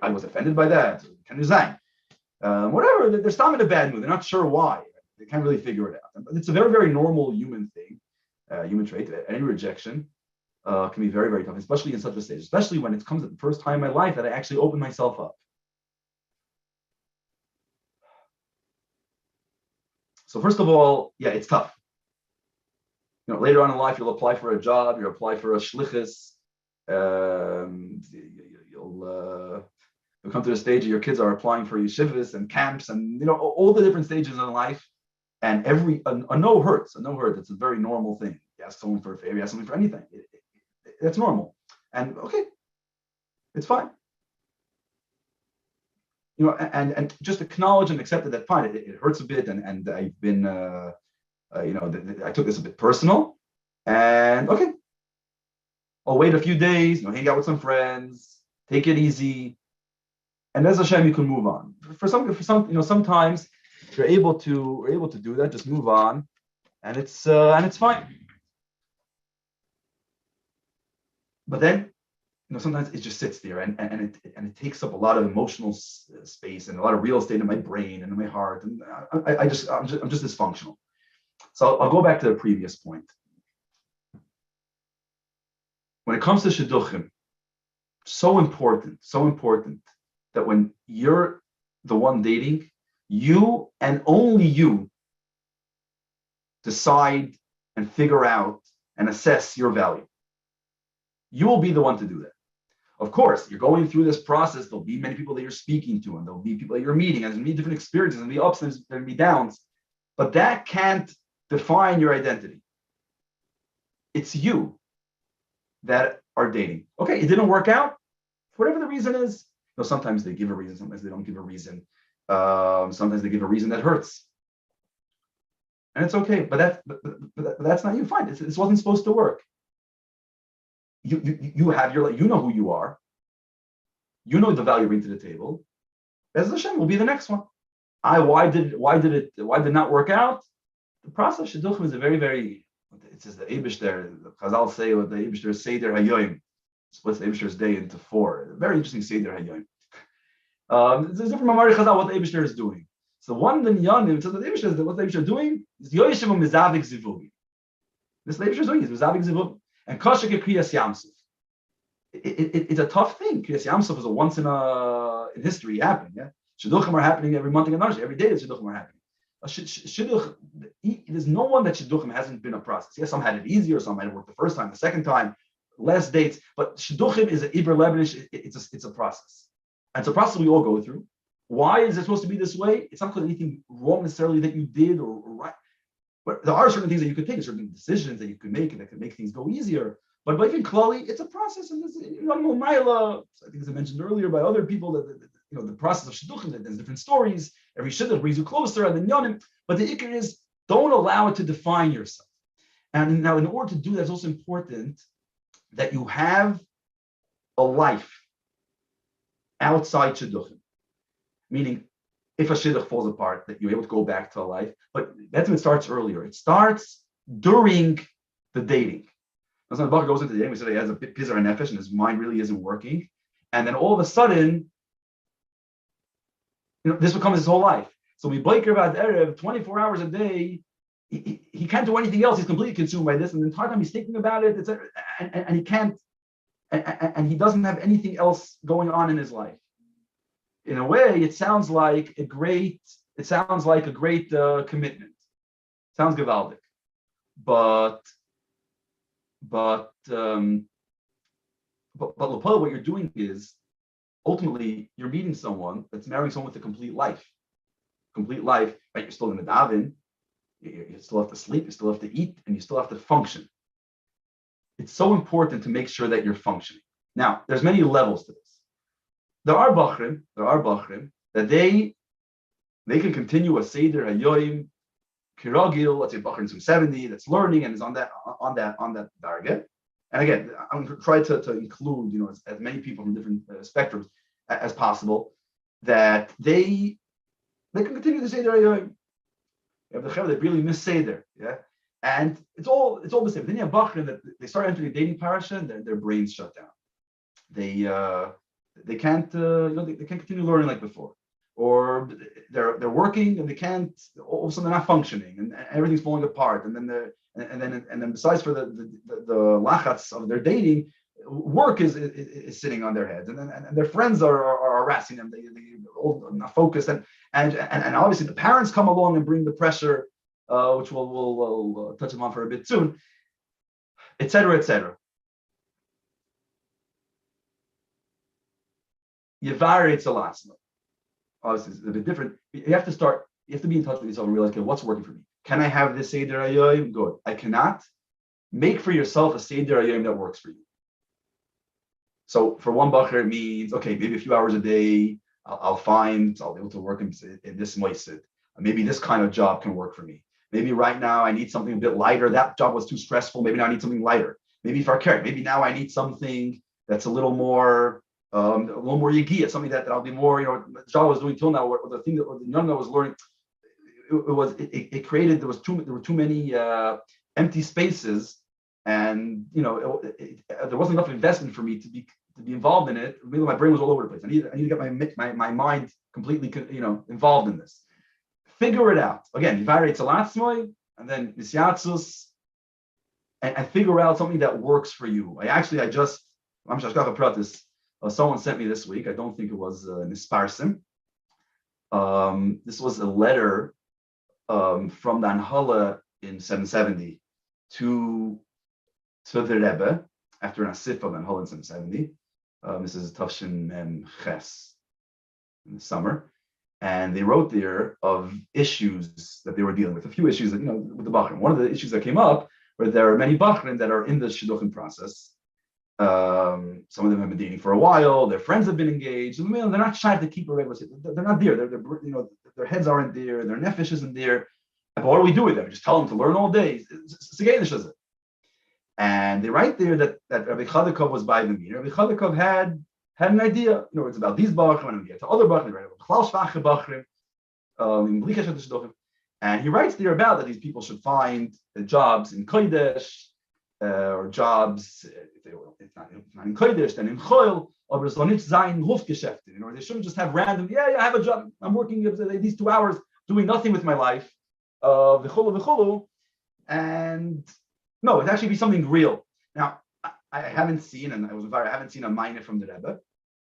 I was offended by that. Can resign. Whatever. They're still in a bad mood. They're not sure why. They can't really figure it out. It's a very, very normal human thing, human trait. Any rejection can be very, very tough, especially in such a stage. Especially when it comes at the first time in my life that I actually open myself up. So first of all, yeah, it's tough. Later on in life, you'll apply for a job, you'll apply for a shlichus, you'll come to the stage of your kids are applying for yeshivas and camps and all the different stages in life. And a no hurts. A no hurts. It's a very normal thing. You ask someone for a favor, you ask someone for anything. It's normal. And okay, it's fine. And just acknowledge and accept that fine. It hurts a bit, and I've been I took this a bit personal, and okay, I'll wait a few days, hang out with some friends, take it easy, and as Hashem, you can move on. For some, sometimes if you're able to do that, just move on, and it's fine. But then, sometimes it just sits there, and it takes up a lot of emotional space and a lot of real estate in my brain and in my heart, and I'm just dysfunctional. So I'll go back to the previous point. When it comes to shidduchim, so important that when you're the one dating, you and only you decide and figure out and assess your value. You will be the one to do that. Of course, you're going through this process. There'll be many people that you're speaking to, and there'll be people that you're meeting, and there's going to be different experiences, and there'll be ups and there's going to be downs. But that can't define your identity. It's you that are dating. Okay, it didn't work out, whatever the reason is. Sometimes they give a reason, sometimes they don't give a reason. Sometimes they give a reason that hurts, and it's okay. But that's not you. Fine, this wasn't supposed to work. You have your, you know who you are. You know the value you bring to the table. Bez Hashem will be the next one. Why did it not work out? The process shidduchim is a very, very. It says the Eibush there. The Chazal say what the Eibush there Seder Hayoim splits the Eibishter's day into four. A very interesting Seder Hayoim. It's different Mamari Chazal what the Eibishter is doing. So one in Yanim, it says that the Eibishter is what the Eibishter is doing is Yoyeshem Mizavik Zivugi. This the Eibishter is doing is Mizavik Zivugi. And Kashik Kriyas Yamsuf. It's a tough thing. Kriyas Yamsuf is a once in history happening. Yeah, shidduchim are happening every month and every day. The shidduchim are happening. Shidduch, there's no one that shidduchim hasn't been a process. Yes, some had it easier, some had it work the first time, the second time, less dates. But shidduchim is an Iber Lebenish. It's a process, and it's a process we all go through. Why is it supposed to be this way? It's not because anything wrong necessarily that you did or right. But there are certain things that you could take, certain decisions that you could make, and that could make things go easier. But even Klali, it's a process, and there's Maila. I think as I mentioned earlier by other people that the process of shidduchim, that there's different stories. Every shidduch brings you closer, and then yonim. But the ikar is don't allow it to define yourself. And now, in order to do that, it's also important that you have a life outside shidduchim, meaning. If a shidduch falls apart, that you're able to go back to a life, but that's when it starts earlier. It starts during the dating. That's when the Bochur goes into the dating. We said he has a pizar and nefesh, and his mind really isn't working, and then all of a sudden, this becomes his whole life. So we Bochur about erev 24 hours a day. He can't do anything else. He's completely consumed by this, and the entire time he's thinking about it, and he can't, and he doesn't have anything else going on in his life. In a way, it sounds like a great commitment. Sounds gewaldic, but Lapel, what you're doing is ultimately you're meeting someone that's marrying someone with a complete life. Complete life, right? You're still in the daven, you still have to sleep, you still have to eat, and you still have to function. It's so important to make sure that you're functioning. Now, there's many levels to this. There are Bochurim that they can continue a Seder Hayoim Kiragil, let's say Bochurim 270 that's learning and is on that target. And again, I'm going to try to include as many people from different spectrums as possible that they can continue the Seder Hayoim. You have the Chaver that really miss Seder, yeah. And it's all the same. Then you have Bachrin that they start entering a dating parasha and their brains shut down. They can't they can't continue learning like before, or they're working and they can't, all of a sudden they're not functioning and everything's falling apart. And then besides for the lachats of their dating, work is sitting on their heads, and their friends are harassing them. They're all not focused, and obviously the parents come along and bring the pressure, which we'll touch upon for a bit soon, etc., etc. Yevari's a lot. Obviously, it's a bit different. You have to be in touch with yourself and realize, okay, what's working for me? Can I have this Seder Hayoim? Good. I cannot. Make for yourself a Seder Hayoim that works for you. So for one bacher, it means, okay, maybe a few hours a day, I'll be able to work in this moisid. Maybe this kind of job can work for me. Maybe right now I need something a bit lighter. That job was too stressful. Maybe now I need something lighter. Maybe for care. Maybe now I need something that's a little more yigia, something that I'll be more, the job I was doing till now, or the thing that the young I was learning, it created, there were too many empty spaces, and there wasn't enough investment for me to be involved in it. Really, my brain was all over the place. I need to get my mind completely involved in this. Figure it out. Again, Yivarei Tzalatzmoi, and then Misyatzus, and figure out something that works for you. Someone sent me this week. I don't think it was Nisparsim. This was a letter from the Anhala in 770 to the Rebbe after an asif of Anhala in 770. This is Tafshin Mem Ches in the summer. And they wrote there of issues that they were dealing with, a few issues that, with the Bachrim. One of the issues that came up were there are many Bachrim that are in the Shidduchim process. Some of them have been dating for a while. Their friends have been engaged. They're not shy to keep a regular. They're not there. Their heads aren't there. Their nefesh isn't there. But what do we do with them? We just tell them to learn all day. And they write there that Rabbi Chadakov was by the meeting. Rabbi Chadakov had an idea. It's about these bachrim, and we get to other bachrim, and he writes there about that these people should find jobs in Kodesh, or jobs, if not in Kodesh, then in Choil, or they shouldn't just have random, I have a job, I'm working these 2 hours doing nothing with my life, and no, it actually be something real. Now, I haven't seen, and I haven't seen a minor from the Rebbe,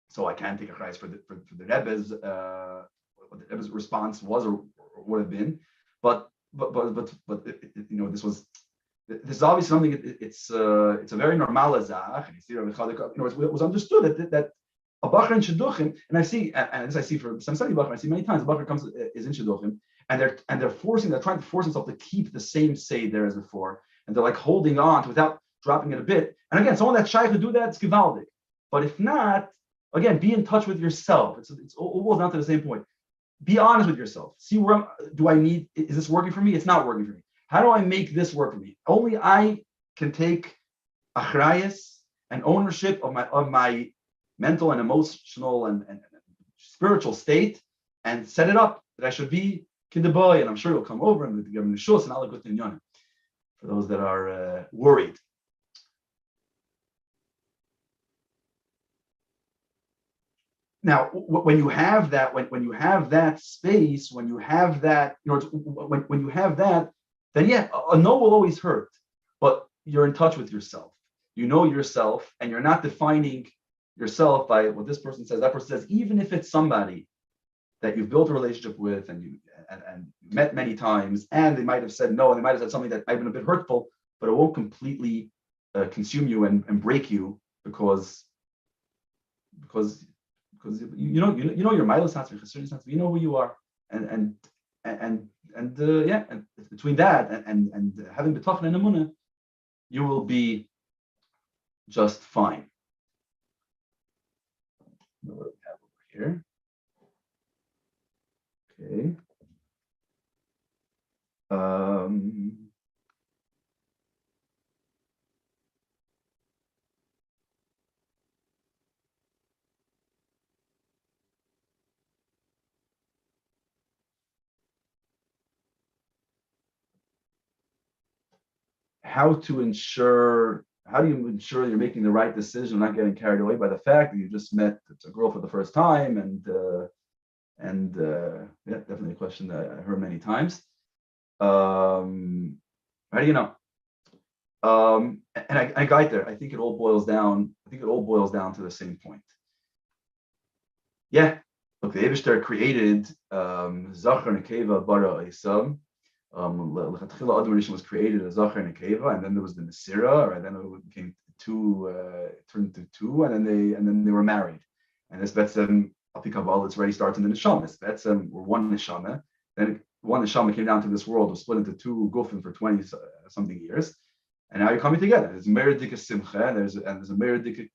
so I can't take a prize for the Rebbe's what the Rebbe's response was or would have been, but this is obviously something. It's a very normal azach. It was understood that a bacher in shidduchim, and I see, and as I see for some study bacher, I see many times a bacher is in shidduchim, and they're trying to force themselves to keep the same seder as before, and they're like holding on to without dropping it a bit. And again, someone that's shy to do that, it's givaldic. But if not, again, be in touch with yourself. It's all boils down to the same point. Be honest with yourself. See where is this working for me? It's not working for me. How do I make this work for me? Only I can take achrayus and ownership of my mental and emotional and spiritual state and set it up that I should be kidaboy, and I'm sure you'll come over and give me shus and alakut inyanim for those that are worried. Now, when you have that, when you have that space, when you have that, when you have that, then a no will always hurt, but you're in touch with yourself. You know yourself, and you're not defining yourself by what this person says, that person says, even if it's somebody that you've built a relationship with and you met many times, and they might have said no, and they might have said something that might have been a bit hurtful, but it won't completely consume you and break you because you know your milas hatzmi, you know who you are, and between that and having betachon and emunah, you will be just fine. What do we have over here? Okay. how do you ensure you're making the right decision, not getting carried away by the fact that you just met a girl for the first time, and yeah, definitely a question that I heard many times. How do you know? And I got there. I think it all boils down to the same point. Yeah, look, the Eibishter created Zachar and Nekeva bara Esav. Lechatchila Adam Rishon was created as Zachar and Nekeva, and then there was the Nesira, right? Then it became two, turned into two, and then they were married. And this Betzem Api Kabbalah, it's already starts in the Neshama. This Betzem were one Neshama. Then one Neshama came down to this world, was split into two Gufim for 20 something years, and now you're coming together. There's a Meredika Simcha, and there's a Meredika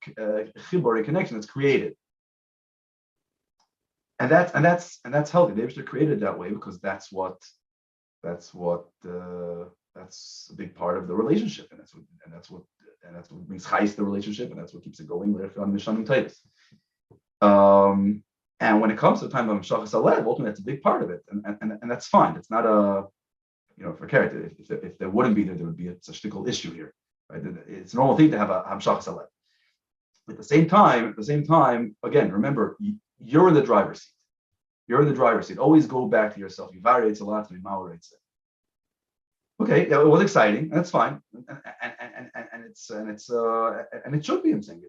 Chibur, a connection that's created. And that's healthy. The Eibishter created that way because that's a big part of the relationship, and that's what brings chayis the relationship, and that's what keeps it going. And when it comes to the time of Meshachas Alev, ultimately that's a big part of it, and that's fine. It's not a, for character. If there wouldn't be there would be a shtickle issue here, right? It's a normal thing to have a Meshachas Alev. At the same time, again, remember, you're in the driver's seat. You're in the driver's seat. Always go back to yourself. You variates a lot, you malrates it. Okay, yeah, it was exciting, and that's fine, and it should be. I'm saying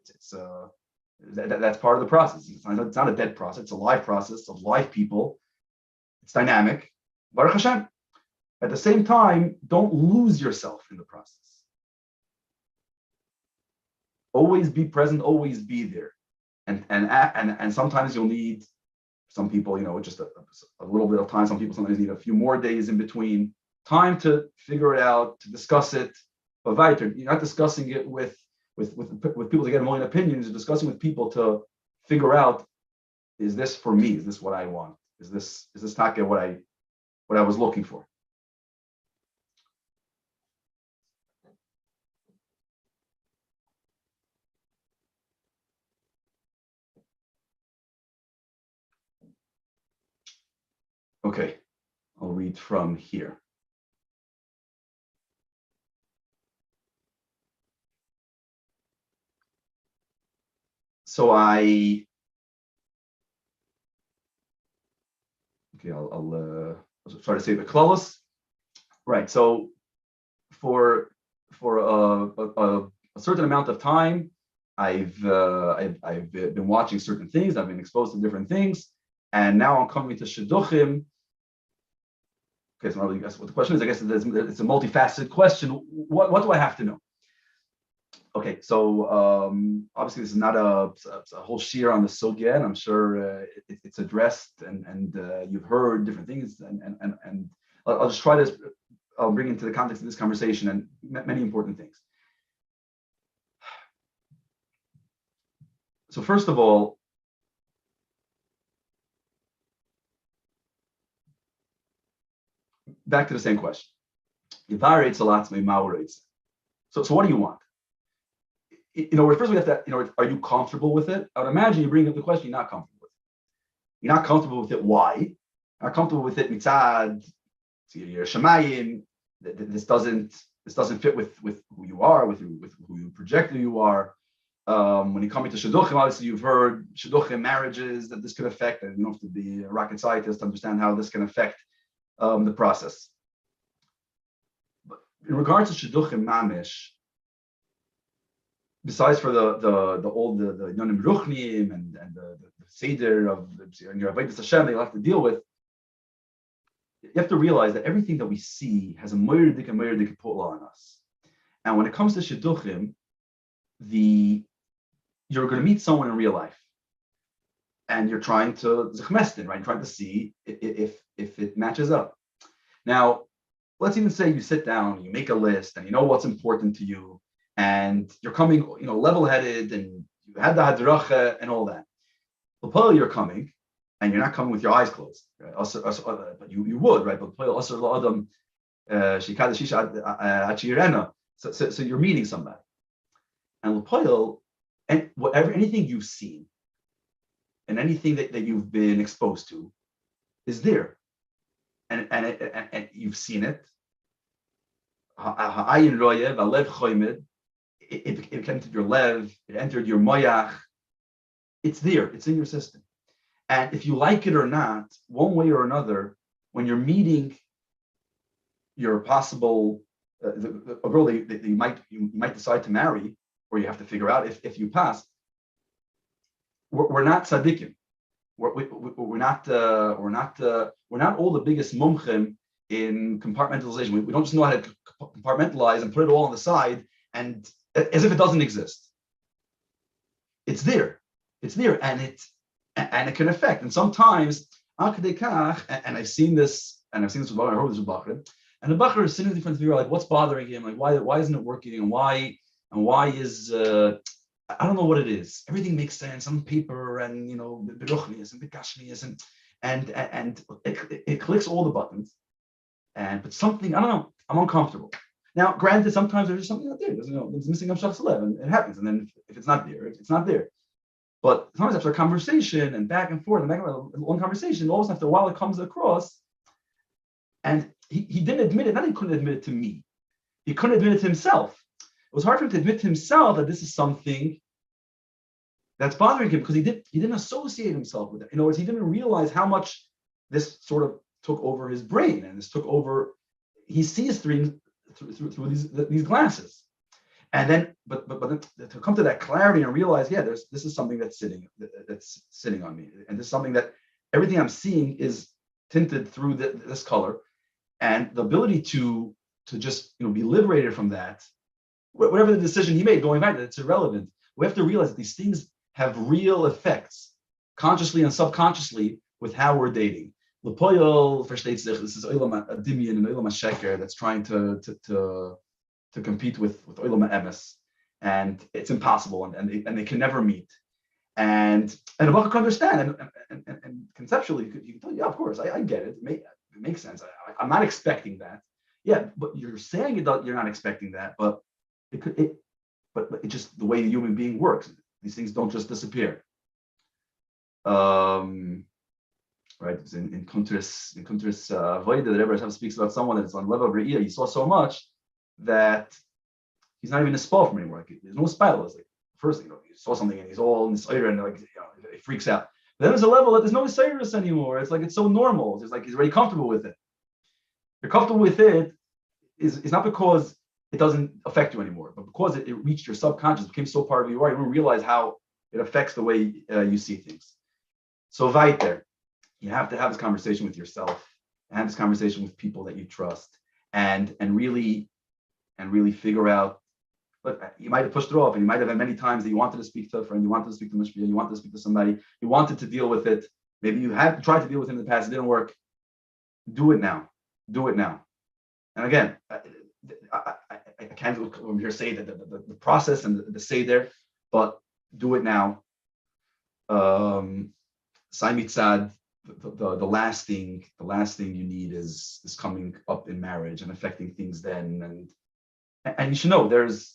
that's part of the process. It's not a dead process. It's a live process of live people. It's dynamic. Baruch Hashem. At the same time, don't lose yourself in the process. Always be present. Always be there, and sometimes you'll need. Some people, just a little bit of time. Some people sometimes need a few more days in between. Time to figure it out, to discuss it. But weiter, you're not discussing it with people to get a million opinions. You're discussing with people to figure out: is this for me? Is this what I want? Is this not get what I was looking for? Okay, I'll read from here. So I'll try to say the klaus. Right. So for a certain amount of time, I've been watching certain things. I've been exposed to different things, and now I'm coming to shidduchim. Okay, so I guess what the question is, I guess it's a multifaceted question. What do I have to know? Okay, so obviously this is not a whole shiur on the sugya, and I'm sure it's addressed, and you've heard different things, and I'll just try to bring into the context of this conversation and many important things. So first of all, back to the same question. So what do you want? First we have to, are you comfortable with it? I would imagine you bring up the question, you're not comfortable with it. You're not comfortable with it. Why? You're not comfortable with it mitzad, your shemayim. This doesn't fit with who you are, with who you project who you are. When you come into shidduchim, obviously you've heard shidduchim marriages that this could affect, and you don't have to be a rocket scientist to understand how this can affect the process. But in regards to shidduchim mamish, besides for the yonim ruchnim and the seder of your avodas Hashem that you'll have to deal with, you have to realize that everything that we see has a moiridik putla on us. And when it comes to shidduchim, you're going to meet someone in real life, and you're trying to zechmestin, right? You're trying to see if it matches up. Now, let's even say you sit down, you make a list, and you know what's important to you, and you're coming, level-headed, and you had the hadracha and all that. But you're coming, and you're not coming with your eyes closed, right? But you would, right? But so you're meeting somebody, and anything you've seen, and anything that you've been exposed to, is there, and you've seen it. ha'ayin royev, ha'lev choymed. It entered your lev, it entered your moyach. It's there, it's in your system. And if you like it or not, one way or another, when you're meeting your possible a girl that you might decide to marry, or you have to figure out if you pass, we're not tzaddikim. We're not all the biggest mumchim in compartmentalization. We don't just know how to compartmentalize and put it all on the side and as if it doesn't exist. It's there, and it can affect. And sometimes, and I've seen this with Bochur, I heard this with Bochur, and the Bochur is sitting in front of you, like, what's bothering him? Like, why isn't it working? And why is I don't know what it is. Everything makes sense on paper, and beruchnius and bekashnius, and it clicks all the buttons. But something, I don't know, I'm uncomfortable. Now, granted, sometimes there's just something out there. There's missing of Shachs 11, and it happens. And then if it's not there, it's not there. But sometimes after a conversation and back and forth, a long conversation, all of a sudden after a while it comes across, and he didn't admit it. Not he couldn't admit it to me. He couldn't admit it to himself. It was hard for him to admit to himself that this is something that's bothering him because he didn't associate himself with it. In other words, he didn't realize how much this sort of took over his brain, and this took over. He sees through these glasses, and then but then to come to that clarity and realize, this is something that's sitting on me, and this is something that everything I'm seeing is tinted through this color, and the ability to just be liberated from that. Whatever the decision he made going back, it's irrelevant. We have to realize that these things have real effects, consciously and subconsciously, with how we're dating. Lepoyol versteht sich. This is Olam Adimian and Olam Sheker that's trying to compete with Olam Emes, and it's impossible, and they can never meet. And a Bochur can understand, and conceptually, you can tell, yeah, of course, I get it. It makes sense. I'm not expecting that. Yeah, but you're saying you're not expecting that, but but it's just the way the human being works. These things don't just disappear. Right? In Kuntris Voida, the Rebbe speaks about someone that's on level of Re'iyah. He saw so much that he's not even a spell from anymore. Like, there's no spell. It's like first, he saw something and he's all in this and it freaks out. But then there's a level that there's no Osiris anymore. It's like it's so normal. It's like he's already comfortable with it. You're comfortable with it is not because it doesn't affect you anymore, but because it reached your subconscious, became so part of who you are, you don't realize how it affects the way you see things. So weiter, you have to have this conversation with yourself, and have this conversation with people that you trust, and really figure out. But you might have pushed it off, and you might have had many times that you wanted to speak to a friend, you wanted to speak to Mishpia, you wanted to speak to somebody, you wanted to deal with it. Maybe you had tried to deal with it in the past, it didn't work. Do it now. Do it now. And again, I can't over here say that the process and the say there, but do it now. Saimitzad, the last thing you need is coming up in marriage and affecting things then, and you should know there's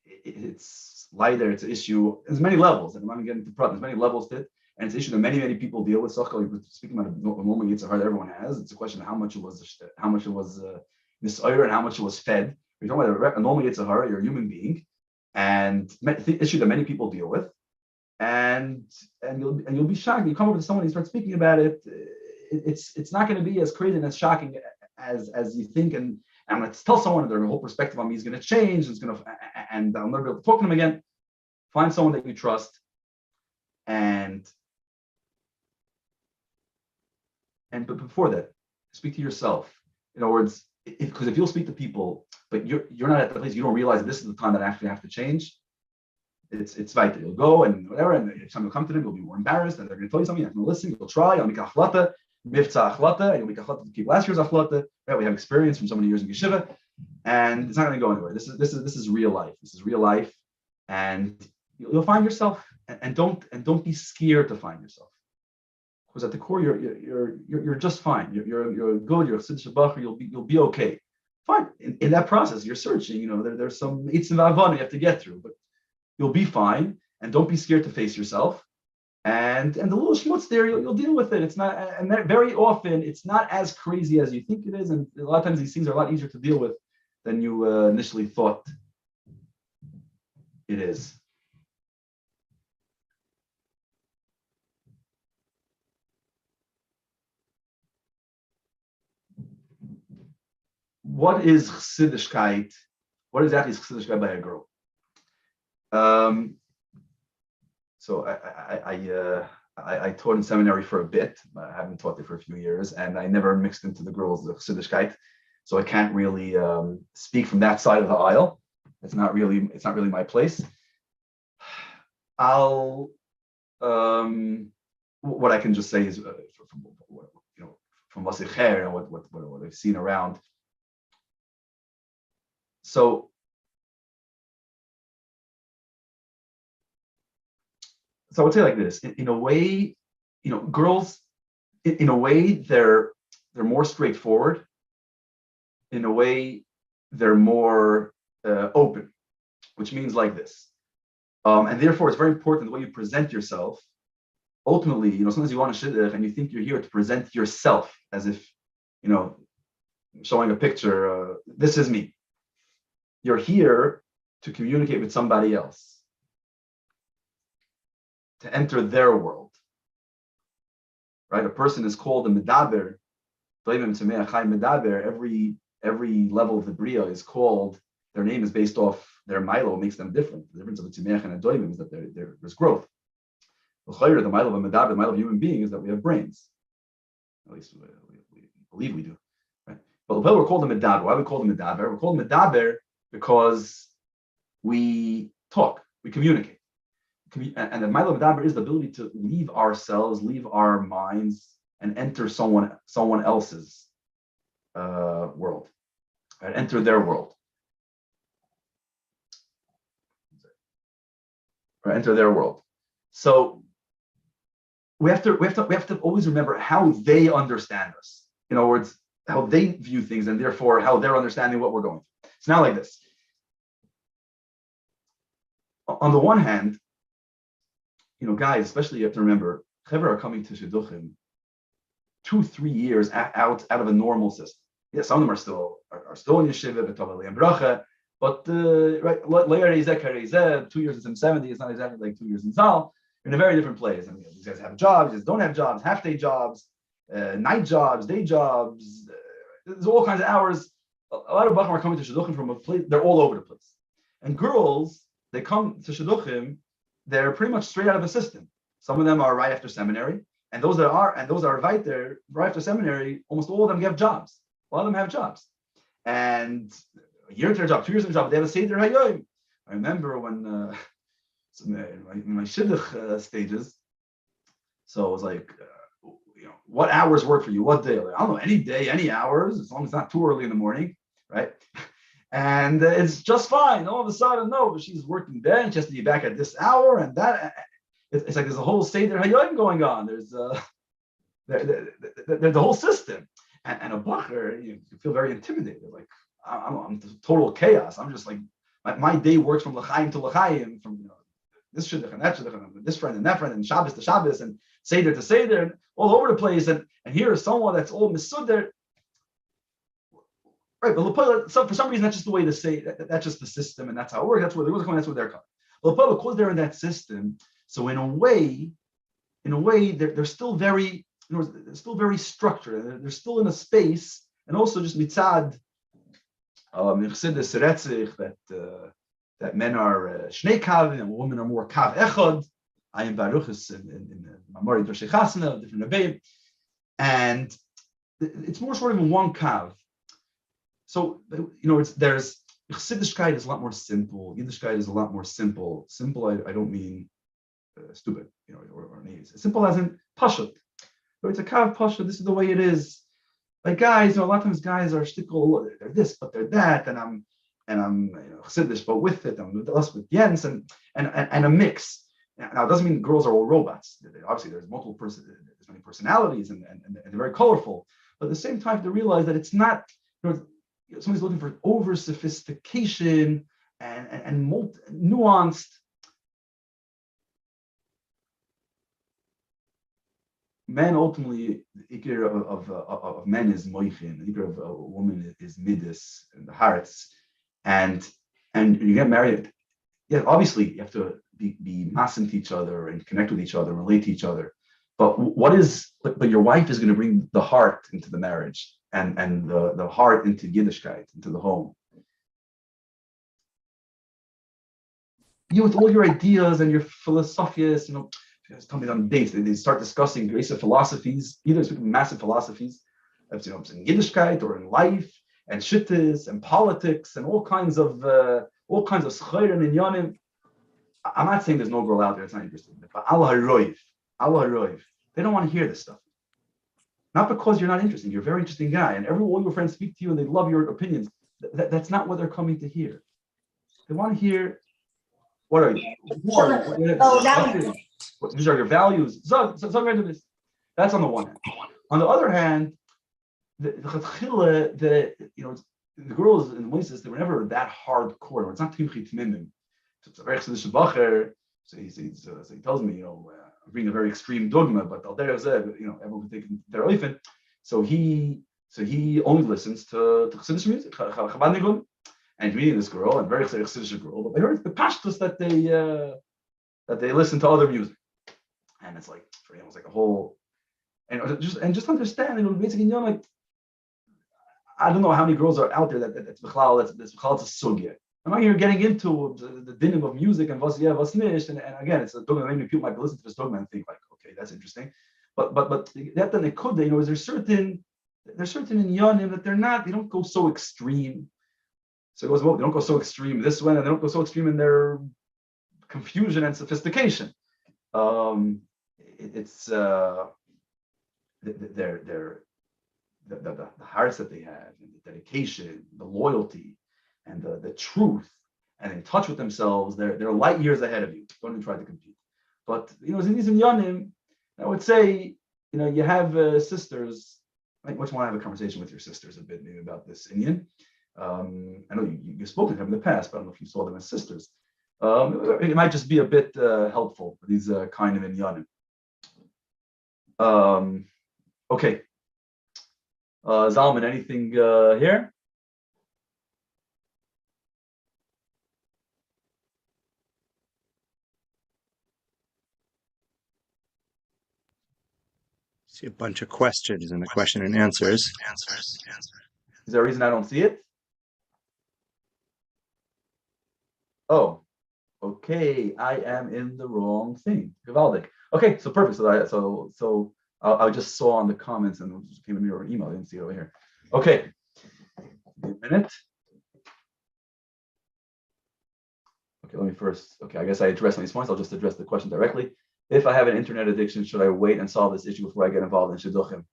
it's lighter, it's an issue. There's many levels, and I'm not going to get into problems. There's many levels to it, and it's an issue that many people deal with. Speaking about a normal yitzhar that everyone has, it's a question of how much it was nisayr and how much it was fed. You're talking about a normal yitzhar, you're a human being, and the issue that many people deal with, and you'll be shocked. You come over to someone and you start speaking about it. It's not going to be as crazy and as shocking as you think. And I'm going to tell someone their whole perspective on me is going to change. And I'll never be able to talk to them again. Find someone that you trust, but before that, speak to yourself. In other words, because if you'll speak to people, but you're not at the place, you don't realize that this is the time that I actually have to change. It's vital. You'll go and whatever, and if someone will come to them, you'll be more embarrassed, and they're going to tell you something. You're not going to listen. You'll try. You'll make achlata, mivtza achlata, and you'll make achlata to keep last year's achlata. Right? We have experience from so many years in yeshiva, and it's not going to go anywhere. This is real life. This is real life, and you'll find yourself, and don't be scared to find yourself. Because at the core, you're just fine. You're good. You're a chassid Bochur. You'll be okay. Fine. In that process, you're searching. There's some itzim v'avana you have to get through, but you'll be fine. And don't be scared to face yourself. And the little schmutz there, you'll deal with it. It's not, and that very often it's not as crazy as you think it is, and a lot of times these things are a lot easier to deal with than you initially thought it is. What is chassidishkeit? What exactly is chassidishkeit by a girl? So I taught in seminary for a bit. I haven't taught there for a few years, and I never mixed into the girls of chassidishkeit, so I can't really speak from that side of the aisle. It's not really my place. What I can just say is from Masicher and what I've seen around. So I would say like this: in a way, girls, in a way, they're more straightforward. In a way, they're more open, which means like this. And therefore, it's very important the way you present yourself. Ultimately, sometimes you want to shidduch and you think you're here to present yourself as if, showing a picture. This is me. You're here to communicate with somebody else, to enter their world. Right? A person is called a medaber. Every level of the bria is called. Their name is based off their milo, makes them different. The difference of a tzimech and a doimim is that there's growth. The milo of a medaber, the milo of a human being, is that we have brains. At least we believe we do. Right? But we're called a medaber. Why are we called a medaber? We're called medaber because we talk, we communicate. And the milo of medaber is the ability to leave ourselves, leave our minds, and enter someone else's world, right? Enter their world. Or enter their world. So we have to always remember how they understand us. In other words, how they view things, and therefore how they're understanding what we're going through. It's not like this. On the one hand, guys, especially you have to remember, Chaver are coming to Shidduchim 2-3 years out of a normal system. Yeah, some of them are still in yeshiva, and bracha, but right, 2 years in 70 is not exactly like 2 years in Zal. You're in a very different place. And these guys have jobs, these guys don't have jobs, half-day jobs, night jobs, day jobs. There's all kinds of hours. A lot of Bochur are coming to Shidduchim from a place, they're all over the place. And girls, they come to Shidduchim, they're pretty much straight out of the system. Some of them are right after seminary, and those that are right there, right after seminary, almost all of them have jobs. A lot of them have jobs. And a year into their job, 2 years into their job, they have a Seder Hayoim. I remember when in my shidduch stages, so it was like, what hours work for you? What day? Like, I don't know, any day, any hours, as long as it's not too early in the morning, right? And it's just fine. All of a sudden, no, but she's working there, and she has to be back at this hour, and that. It's like there's a whole Seder Hayoim going on. There's the whole system, and a Bochur, you feel very intimidated. Like I'm total chaos. I'm just like my day works from l'chaim to l'chaim, from this shidduch and that shidduch, and this friend and that friend, and Shabbos to Shabbos, and Seder to Seder, and all over the place. And here is someone that's all misuder. Right, but so for some reason that's just the way to say that's just the system, and that's how it works. That's where they're coming. That's where they're coming. But because they're in that system, so in a way, they're still very, they're still very structured. They're still in a space, and also just mitzad that men are shnei kav and women are more kav echad. I am baruchas in Mamori Doshei Chasna, different Rabbi, and it's more sort of in one kav. So there's Chassidishkeit is a lot more simple. Yiddishkeit is a lot more simple. Simple, I don't mean stupid, or names. Simple as in pashut. So it's a kav pashut. This is the way it is. Like guys, a lot of times guys are shtickle. They're this, but they're that, and I'm Chassidish, but with it, I'm less with Jens, and a mix. Now, it doesn't mean girls are all robots. Obviously, there's there's many personalities, and they're very colorful. But at the same time, to realize that it's not. Somebody's looking for over sophistication and nuanced. men ultimately, the ikir of men is moichin, the ikir of a woman is midis, and the hearts, and you get married. Yeah, obviously you have to be massive to each other and connect with each other, relate to each other. But but your wife is going to bring the heart into the marriage and the heart into Yiddishkeit, into the home. You with all your ideas and your philosophies, tell me on dates, they start discussing various philosophies, either speaking massive philosophies, in Yiddishkeit or in life, and shittas and politics and all kinds of schayr and inyanim. I'm not saying there's no girl out there that's not interested in it, but Allah Haroiv, they don't want to hear this stuff. Not because you're not interesting, you're a very interesting guy, and all your friends speak to you and they love your opinions. That's not what they're coming to hear. They want to hear, what are you? Who are you? These are your values. That's on the one hand. On the other hand, the girls in Moses, they were never that hardcore. It's not timchi tmimim. It's a very chiddush Bochur. So he tells me, I'm bringing a very extreme dogma, but everyone can take their oifen. So he only listens to chiddush music, Chabad, and he's meeting this girl, and very chiddush girl. But they heard the pashtus that they listen to other music, and it's like for him, it was like a whole, and just understand, basically, like, I don't know how many girls are out there that's b'chlal, that's b'chlal, it's a sugya. I'm not here getting into the dinim of music and was nish, and again, it's a dogma. Maybe people might listen to this dogma and think like, okay, that's interesting, but that then it could, is there's certain inyanim that they don't go so extreme. So it goes, well, they don't go so extreme this way, and they don't go so extreme in their confusion and sophistication. It's the hearts that they have, and the dedication, the loyalty, and the truth, and in touch with themselves. They're light years ahead of you. Don't even try to compete. But in these inyanim, I would say, you have sisters. I think much want to have a conversation with your sisters a bit maybe about this inyan. I know you spoke to them in the past, but I don't know if you saw them as sisters. It might just be a bit helpful for these kind of inyanim. Okay. Zalman, anything here? See a bunch of questions in the question and answers. Is there a reason I don't see it? Oh, okay. I am in the wrong thing. Givaldic. Okay, so perfect. So I just saw on the comments and it just came to me over email. I didn't see it over here. Okay. Give me a minute. Okay, let me first. Okay, I guess I addressed these points. I'll just address the question directly. If I have an internet addiction, should I wait and solve this issue before I get involved in shidduchim?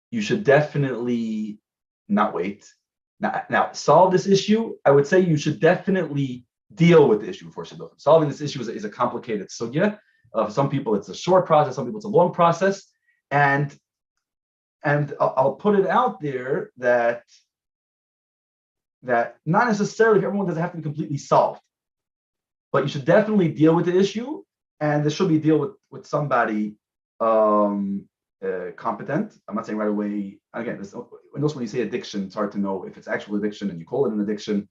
You should definitely not wait. Now, solve this issue. I would say you should definitely deal with the issue before shidduchim. Solving this issue is a complicated sugya. For some people, it's a short process. Some people, it's a long process. And I'll put it out there that not necessarily everyone doesn't have to be completely solved, but you should definitely deal with the issue. And this should be deal with somebody competent. I'm not saying right away. Again, when you say addiction, it's hard to know if it's actual addiction and you call it an addiction,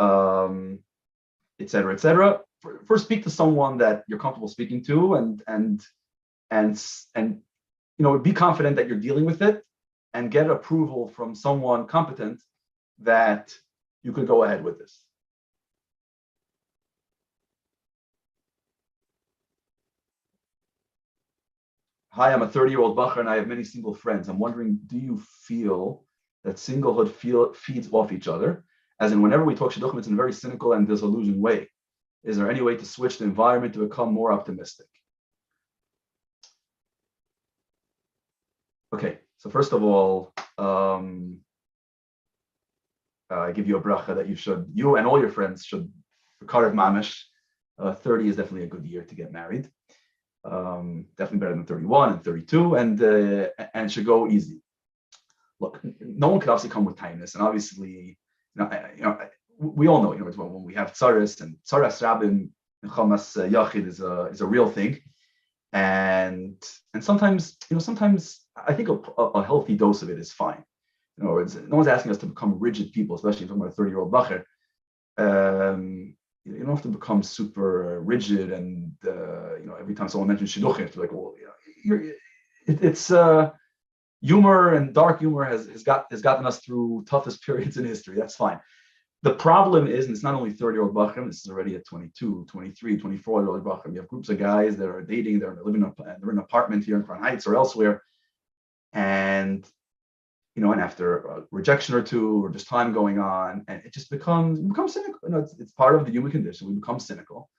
et cetera, et cetera. First, speak to someone that you're comfortable speaking to, and be confident that you're dealing with it, and get approval from someone competent that you could go ahead with this. Hi, I'm a 30-year-old Bochur and I have many single friends. I'm wondering, do you feel that singlehood feeds off each other? As in, whenever we talk shidduchim, it's in a very cynical and disillusioned way. Is there any way to switch the environment to become more optimistic? Okay, so first of all, I give you a bracha that you and all your friends should, Karev Mamish, 30 is definitely a good year to get married. Definitely better than 31 and 32, and should go easy. Look, no one could obviously come with timeless, and obviously, we all know, when we have tzaras, and tzaras rabim and chamas yachid is a real thing, And sometimes, sometimes I think a healthy dose of it is fine. No one's asking us to become rigid people, especially if you're talking about a 30-year-old bacher. You don't have to become super rigid, and every time someone mentions shidduchim, it's like, well, it's humor, and dark humor has gotten us through toughest periods in history. That's fine. The problem is, and it's not only 30-year-old bachrim, this is already at 22, 23, 24-year-old bachrim. You have groups of guys that are dating, they're living they're in an apartment here in Crown Heights or elsewhere, and and after a rejection or two, or just time going on, and it just becomes cynical. It's part of the human condition. We become cynical.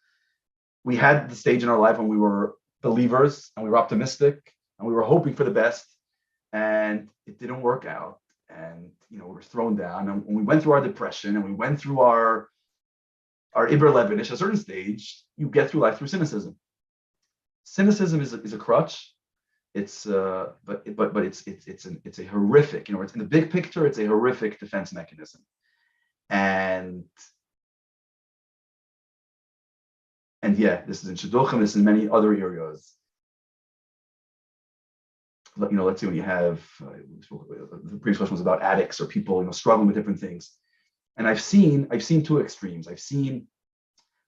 We had the stage in our life when we were believers and we were optimistic and we were hoping for the best, and it didn't work out. And we were thrown down. And when we went through our depression and we went through our Iber Levinish, a certain stage, you get through life through cynicism. Cynicism is a crutch. It's but it's a horrific, it's in the big picture, it's a horrific defense mechanism. And yeah, this is in shidduchim, this is in many other areas. Let's see, when you have the previous question was about addicts or people struggling with different things, and I've seen two extremes. I've seen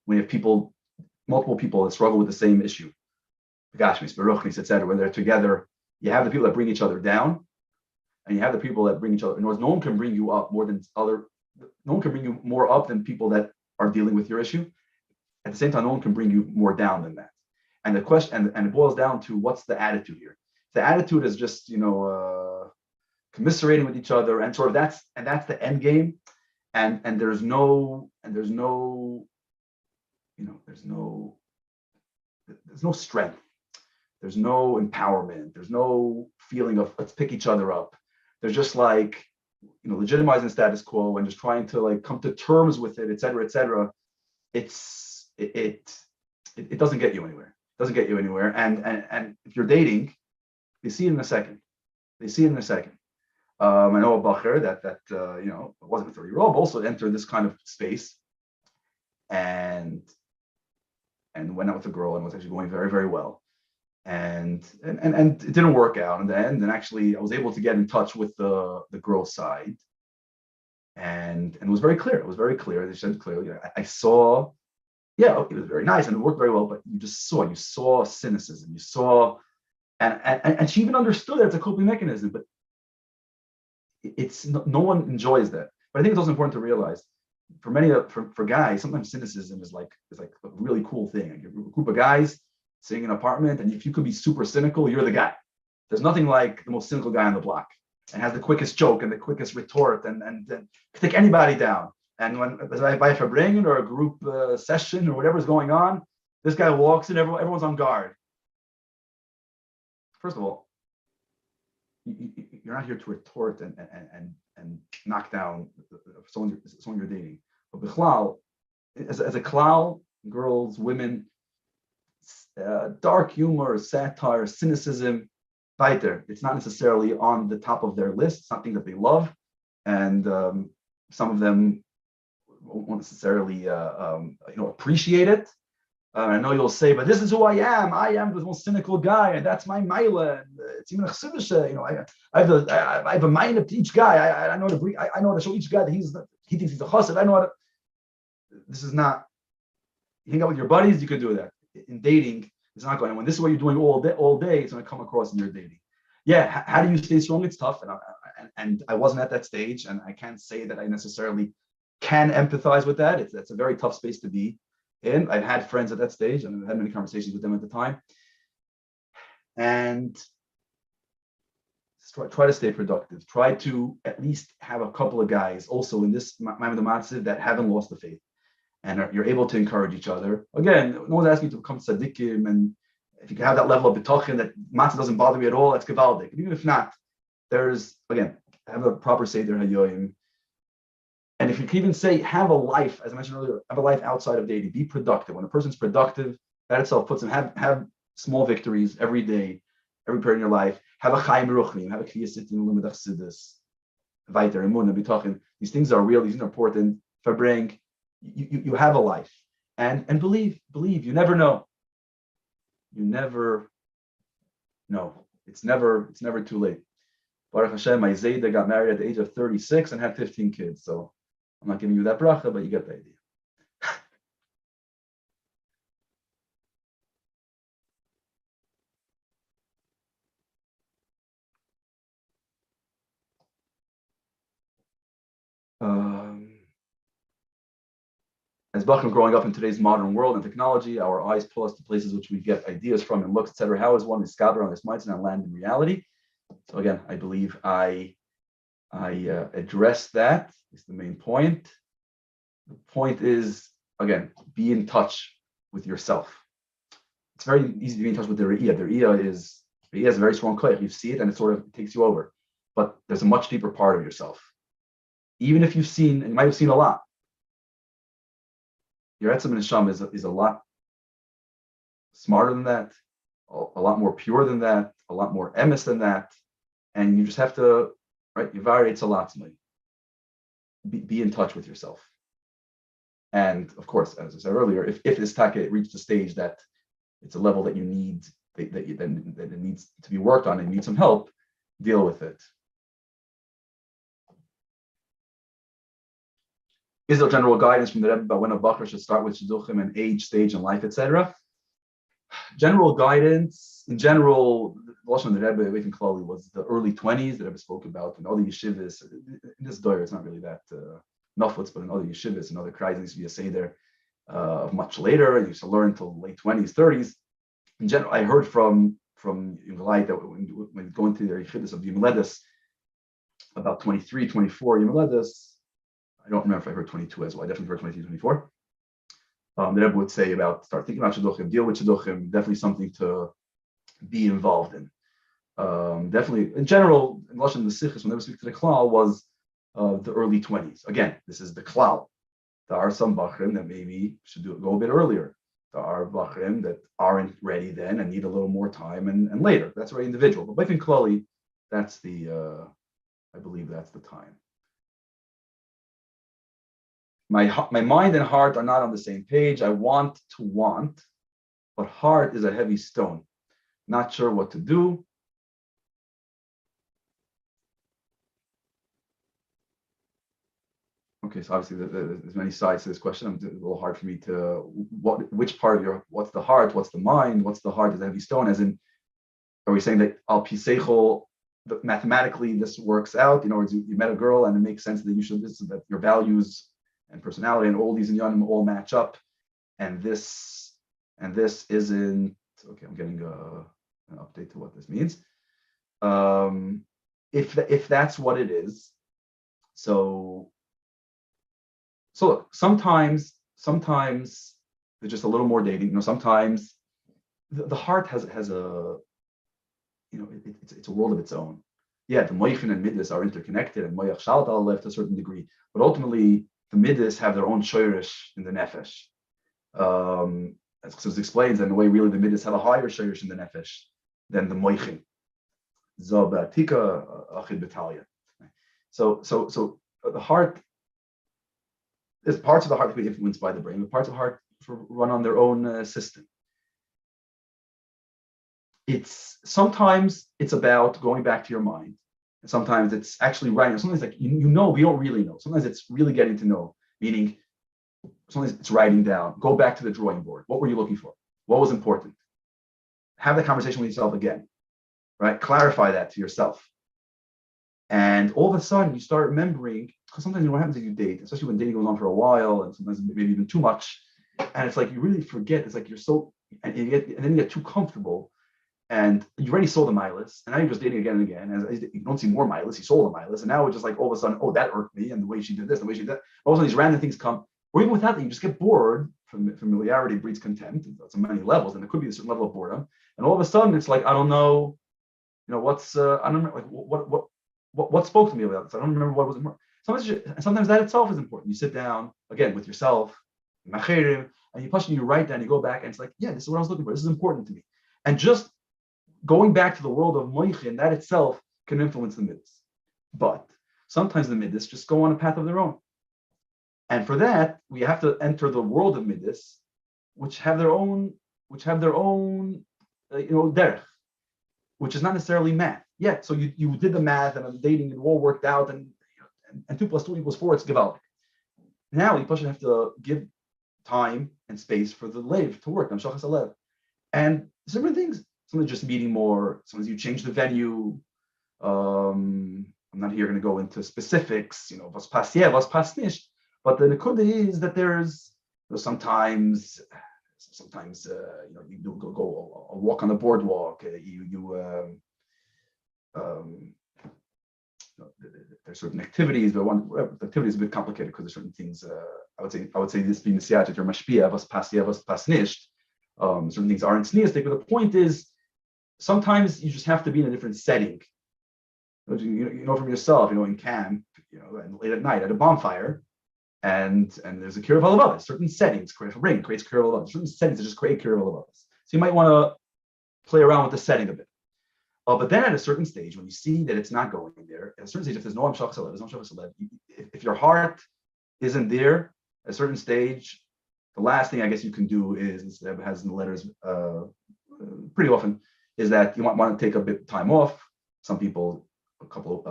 when you have multiple people that struggle with the same issue, etc. When they're together, you have the people that bring each other down, and you have the people that bring each other. In other words, no one can bring you up more than no one can bring you more up than people that are dealing with your issue. At the same time, no one can bring you more down than that. And the question, and it boils down to, what's the attitude here? The attitude is just commiserating with each other, and sort of that's the end game. And there's no strength. There's no empowerment. There's no feeling of let's pick each other up. There's just like, legitimizing the status quo and just trying to like come to terms with it, et cetera, et cetera. It doesn't get you anywhere. It doesn't get you anywhere. And if you're dating, they see it in a second. I know a bacher that wasn't a 30-year-old, but also entered this kind of space and went out with a girl and was actually going very, very well. And it didn't work out in the end. And actually, I was able to get in touch with the girl's side, and it was very clear. They said clearly, I saw, it was very nice and it worked very well, but you saw cynicism. You saw, and she even understood that it's a coping mechanism, but it's no one enjoys that. But I think it's also important to realize, for guys, sometimes cynicism is like a really cool thing. Like a group of guys sitting in an apartment, and if you could be super cynical, you're the guy. There's nothing like the most cynical guy on the block, and has the quickest joke and the quickest retort, and can take anybody down. And when by a Verbringen or a group session or whatever's going on, this guy walks in, everyone's on guard. First of all, you're not here to retort and knock down someone you're dating. But bichlal, as a klal, girls, women, dark humor, satire, cynicism, weiter. It's not necessarily on the top of their list. It's something that they love, and some of them won't necessarily appreciate it. I know you'll say, but this is who I am. I am the most cynical guy, and that's my maila. It's even a chsidisha. I have a mind up to each guy. I know to show each guy that he thinks he's a chassid. I know how to. This is not. You hang out with your buddies, you can do that. In dating, it's not going. When this is what you're doing all day, it's going to come across in your dating. Yeah, how do you stay strong? It's tough, and I wasn't at that stage, and I can't say that I necessarily can empathize with that. That's a very tough space to be in. I've had friends at that stage, and I've had many conversations with them at the time. And try to stay productive. Try to at least have a couple of guys also in this Ma'amad Matzah that haven't lost the faith, and you're able to encourage each other. Again, no one's asking you to become tzaddikim, and if you can have that level of bitachon that matzah doesn't bother me at all, that's gevaldik. Even if not, there's, again, have a proper seder hayoyim. And if you can even say, have a life, as I mentioned earlier, have a life outside of dating, be productive. When a person's productive, that itself puts them, have small victories every day, every period in your life. Have a chayim ruchnim, have a kviyasit in limud achsidus, weiter, emunah, bitachon. These things are real, these things are important. Verbring, you have a life. And believe, you never know. You never No, it's never too late. Baruch Hashem, my Zayda got married at the age of 36 and had 15 kids. So I'm not giving you that bracha, but you get the idea. As Bachram growing up in today's modern world and technology, our eyes pull us to places which we get ideas from and looks, etc. How is one discovered on this mindset and land in reality? So again, I believe I addressed that. Is the main point. The point is, again, be in touch with yourself. It's very easy to be in touch with the Re'iyah. The Re'iyah is a very strong koyach. You see it and it sort of takes you over. But there's a much deeper part of yourself. Even if you've seen, and you might have seen a lot, your Etzem and Neshama is a lot smarter than that, a lot more pure than that, a lot more emes than that. And you just have to, right, Yivarei Tzalatzmai. Be in touch with yourself. And of course, as I said earlier, if this take reached a stage that it's a level that you need, that it needs to be worked on and you need some help, deal with it. Is there general guidance from the Rebbe about when a Bochur should start with shidduchim and age, stage in life, etc.? General guidance, in general, the Lashon of the Rebbe, Waiting Klali, was the early 20s. The Rebbe spoke about in other yeshivas. In this doyer, it's not really that nafutz, but in other yeshivas and other kriyas, there used to be a seder of much later. You used to learn until late 20s, 30s. In general, I heard from Yimulai that when going through their yeshivas of Yimeledes, about 23, 24 Yimeledes, I don't remember if I heard 22 as well. I definitely heard 23, 24. The Rebbe would say about start thinking about shidduchim, deal with shidduchim, definitely something to be involved in. Definitely, in general, in Lashon the Sichos, when they speak to the klal, was the early 20s. Again, this is the klal. There are some bachrim that maybe should go a bit earlier. There are bachrim that aren't ready then and need a little more time and later. That's very individual. But in klali, that's I believe that's the time. My mind and heart are not on the same page. I want to want, but heart is a heavy stone. Not sure what to do. Okay, so obviously there's many sides to this question. It's a little hard for me to, which part of what's the heart, what's the mind, what's the heart is a heavy stone, as in, are we saying that al piseichel, mathematically this works out, in other words, you met a girl and it makes sense that you should, that your values and personality and all these inyanim all match up, and this isn't okay. I'm getting an update to what this means. If that's what it is, so look, sometimes there's just a little more dating. Sometimes the heart has a, it's a world of its own. Yeah, the moichin and midas are interconnected, and moyach shaltal left to a certain degree, but ultimately the midas have their own shoyrish in the nefesh. As Chassidus explains, and the way really the midas have a higher shoyrish in the nefesh than the moichin. Zabatika achid betalia. So the heart, there's parts of the heart that can be influenced by the brain, but parts of the heart run on their own system. Sometimes it's about going back to your mind. And sometimes it's actually writing. Sometimes like we don't really know. Sometimes it's really getting to know, meaning sometimes it's writing down. Go back to the drawing board. What were you looking for? What was important? Have that conversation with yourself again, right? Clarify that to yourself. And all of a sudden you start remembering, because sometimes what happens if you date, especially when dating goes on for a while and sometimes maybe even too much, and it's like you really forget. It's like you're so, and then you get too comfortable. And you already saw the milas, and now you're just dating again and again. As you don't see more milas, you saw the milas, and now it's just like all of a sudden, oh, that irked me, and the way she did this, the way she did that. All of a sudden, these random things come, or even without that, you just get bored. Familiarity breeds contempt. It's on many levels, and there could be a certain level of boredom. And all of a sudden, it's like I don't know, what's I don't remember like what spoke to me about this. I don't remember what was important. Sometimes that itself is important. You sit down again with yourself, and you write down, you go back, and it's like, yeah, this is what I was looking for. This is important to me, and just going back to the world of moichin, that itself can influence the midas. But sometimes the midas just go on a path of their own. And for that, we have to enter the world of midas, which have their own derech. which is not necessarily math. Yeah, so you did the math and I'm dating, it all worked out, and 2 + 2 = 4, it's gewaltig. Now you have to give time and space for the lev to work. And different things. Sometimes just meeting more. Sometimes you change the venue. I'm not here going to go into specifics. Was pass was pass nicht. But the nekuda is that there's sometimes you go a walk on the boardwalk. There's certain activities, but the activity is a bit complicated because there's certain things. I would say this being the siyat, you're mashpia, was pas nicht. Certain things aren't sneistic, but the point is sometimes you just have to be in a different setting. You know from yourself, in camp, and late at night at a bonfire, and there's a kiruv halavavos. Certain settings create a ring, creates kiruv halavavos. Certain settings that just create kiruv halavavos. So you might want to play around with the setting a bit. But then at a certain stage, when you see that it's not going there, at a certain stage, if there's no amshach salev, there's no amshach salev, if your heart isn't there, at a certain stage, the last thing I guess you can do is, it has in the letters pretty often, is that you want to take a bit of time off. Some people, a couple,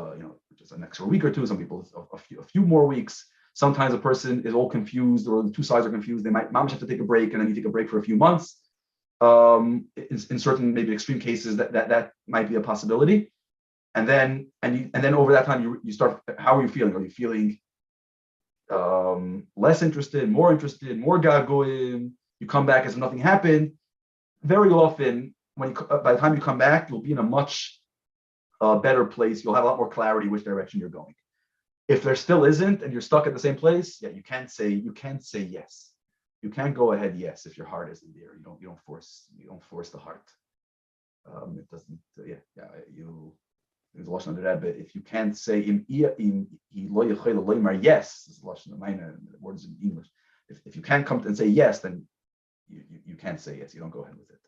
just an extra week or two. Some people, a few more weeks. Sometimes a person is all confused, or the two sides are confused. They might have to take a break, and then you take a break for a few months. In certain maybe extreme cases, that might be a possibility. And then over that time, you start. How are you feeling? Are you feeling less interested, more gagoim? You come back as if nothing happened. Very often, by the time you come back, you'll be in a much better place. You'll have a lot more clarity which direction you're going. If there still isn't, and you're stuck at the same place, you can't say yes. You can't go ahead yes if your heart isn't there. You don't force the heart. It doesn't. There's a lashon under that, but if you can't say yes, this is lashon minor words in English. If you can't come and say yes, then you can't say yes. You don't go ahead with it.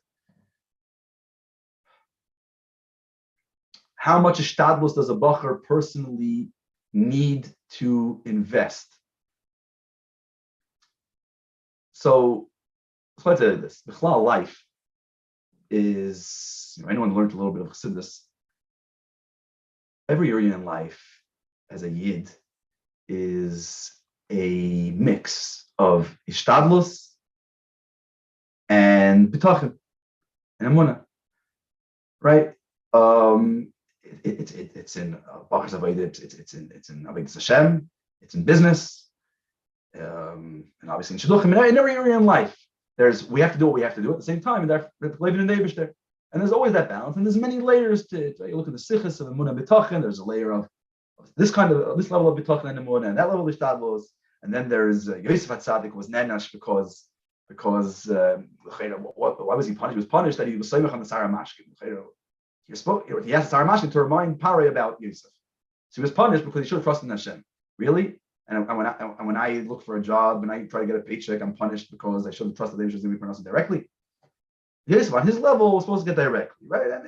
How much ishtadlus does a Bochur personally need to invest? So let's say this: the Chalal life is, anyone learned a little bit of Chassidus. Every area in life, as a yid, is a mix of ishtadlus and bitachon and emunah, right? It's in Bachur's Avodah, it's in Avodas Hashem, it's in business, and obviously in Shidduchim, in every area in life. We have to do what we have to do at the same time, and we have to live in the Eibush there. And there's always that balance, and there's many layers to it. You look at the sichos of emunah and bitachon. There's a layer of this level of bitachon and emunah, and that level of ishtadlus. And then there's Yosef HaTzadik was nenash because why was he punished? He was punished that he was soymech on the Sarah Mashkin. He asked Sarah Mashkin to remind Pare about Yosef. So he was punished because he should have trusted in Hashem. Really? And when I look for a job and I try to get a paycheck, I'm punished because I should have trusted that Yosef was going to be pronounced directly. Yosef, on his level, was supposed to get directly, right? And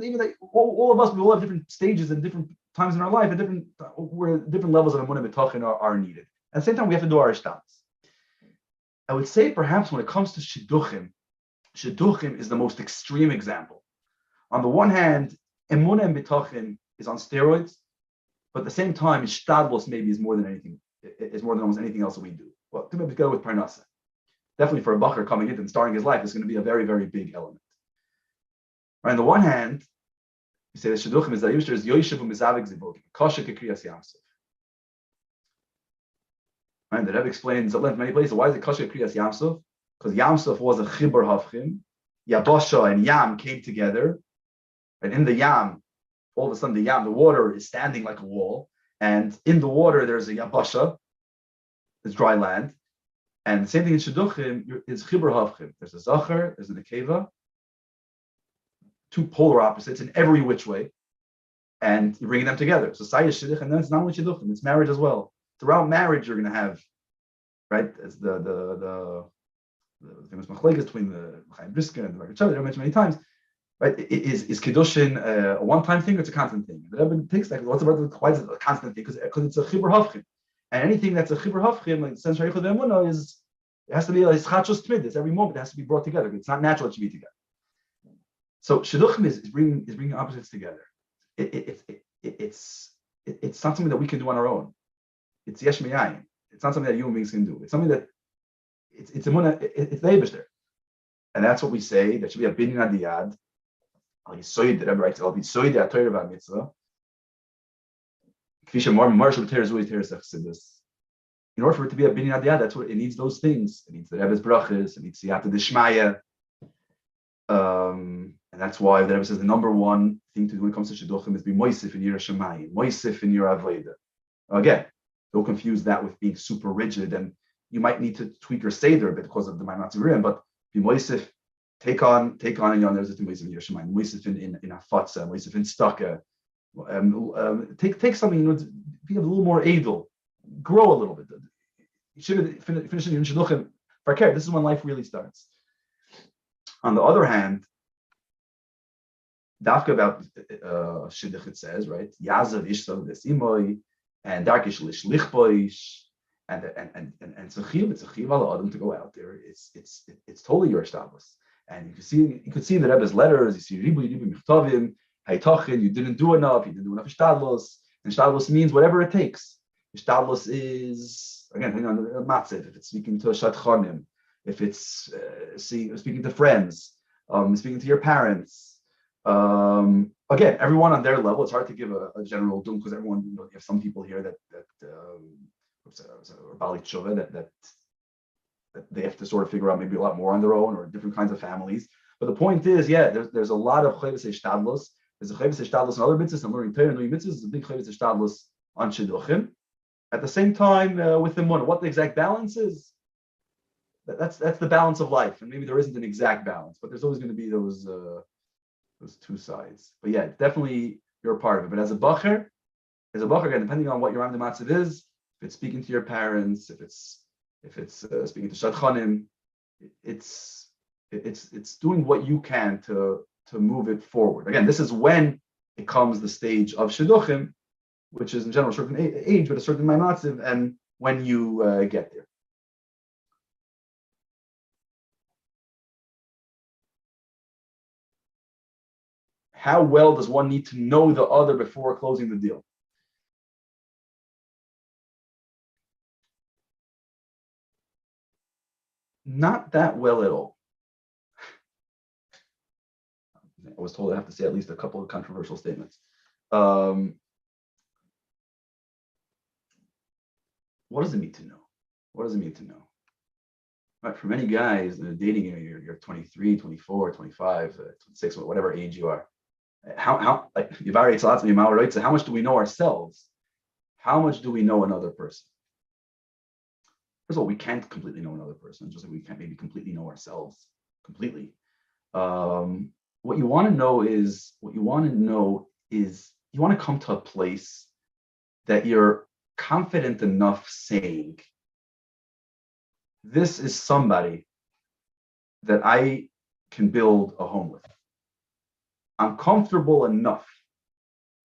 even like all of us, we all have different stages and different times in our life, and where different levels of emunah bitachon are needed. At the same time, we have to do our ishtadlus. I would say perhaps when it comes to shidduchim is the most extreme example. On the one hand, emunah and bitachon is on steroids, but at the same time, ishtadlus maybe is more than almost anything else that we do. Well, together with parnasa. Definitely for a Bochur coming in and starting his life is going to be a very, very big element. Right, on the one hand, you say the shidduchim is that Yosef is Yosef u'mizavik zivokim, kosher kekriyas Yamsuf. Right, the Rebbe explains at length many places. Why is it kosher kekriyas Yamsuf? Because Yamsuf was a chibur havchim. Yabasha and Yam came together, and in the Yam, all of a sudden the water is standing like a wall, and in the water there's a Yabasha, there's dry land. And the same thing in shidduchim is chibur havchim. There's a zachar, there's a nekeva, two polar opposites in every which way, and you're bringing them together. So sayis shidduchim, and then it's not only shidduchim, it's marriage as well. Throughout marriage, you're going to have, right, as the famous machlekes between the Chaim Brisker and the Rabbi Shmuly, I mentioned many times, right? Is kiddushin a one-time thing or it's a constant thing? The Rebbe takes that. Why is it a constant thing? Because it's a chibur havchim. And anything that's a chibur havchim, like the sense of emunah, it has to be like chachos tmidus. Every moment it has to be brought together. It's not natural it should be together. So shidduchim is bringing opposites together. It's not something that we can do on our own. It's yesh me'ayin. It's not something that human beings can do. It's something that it's the Eibishter. And that's what we say. There should be a binyan adiyad. Al yisoid, the Rebbe writes, al yisoid ha'torah v'mitzvah. In order for it to be a binyan adiyad, that's what it needs. Those things. It needs the Rebbe's brachas. It needs siyata d'shmaya. And that's why the Rebbe says the number one thing to do when it comes to shidduchim is be moisif in your shemayim, moisif in your avodah. Again, don't confuse that with being super rigid, and you might need to tweak your seder a bit because of the Maimatzirim, but be moisif, take on in your moisif in your shemayim, moisif in afatza, moisif in staka. Take something, be a little more edel, grow a little bit. You should finish in shidduchim. This is when life really starts. On the other hand, Dafka about shidduch, it says, right? Yazav ishtav desimoy and darkish lichboish and tzechiv, it's a chiv ala adam to go out there. It's totally your established. And you could see in the Rebbe's letters. You see ribu michtavim, haytachin. You didn't do enough. You didn't do enough ishtadlos. And ishtadlos means whatever it takes. Ishtadlos is again matziv. If it's speaking to a shadchanim, if it's speaking to friends, speaking to your parents. Again, everyone on their level. It's hard to give a general doom because everyone, you have some people here that Bali Tshuva that they have to sort of figure out maybe a lot more on their own or different kinds of families. But the point is, there's a lot of chayvus ishtadlos. There's a chayvus ishtadlos on other mitzvahs and learning Torah and doing mitzvahs. There's a big chayvus ishtadlos on shidduchim. At the same time, with the munah, what the exact balance is, that's the balance of life. And maybe there isn't an exact balance, but there's always going to be those two sides. But yeah, definitely you're a part of it. But as a Bochur, again, depending on what your Amdi Matziv is, if it's speaking to your parents, if it's speaking to Shadchanim, it's doing what you can to move it forward. Again, this is when it comes the stage of Shidduchim, which is in general a certain age, but a certain Matziv, and when you get there. How well does one need to know the other before closing the deal? Not that well at all. I was told I have to say at least a couple of controversial statements. What does it mean to know? What does it mean to know? Right, for many guys, dating, you're 23, 24, 25, 26, whatever age you are. How like so how much do we know ourselves? How much do we know another person? First of all, we can't completely know another person, just like we can't maybe completely know ourselves completely. What you want to know is you want to come to a place that you're confident enough saying, this is somebody that I can build a home with. I'm comfortable enough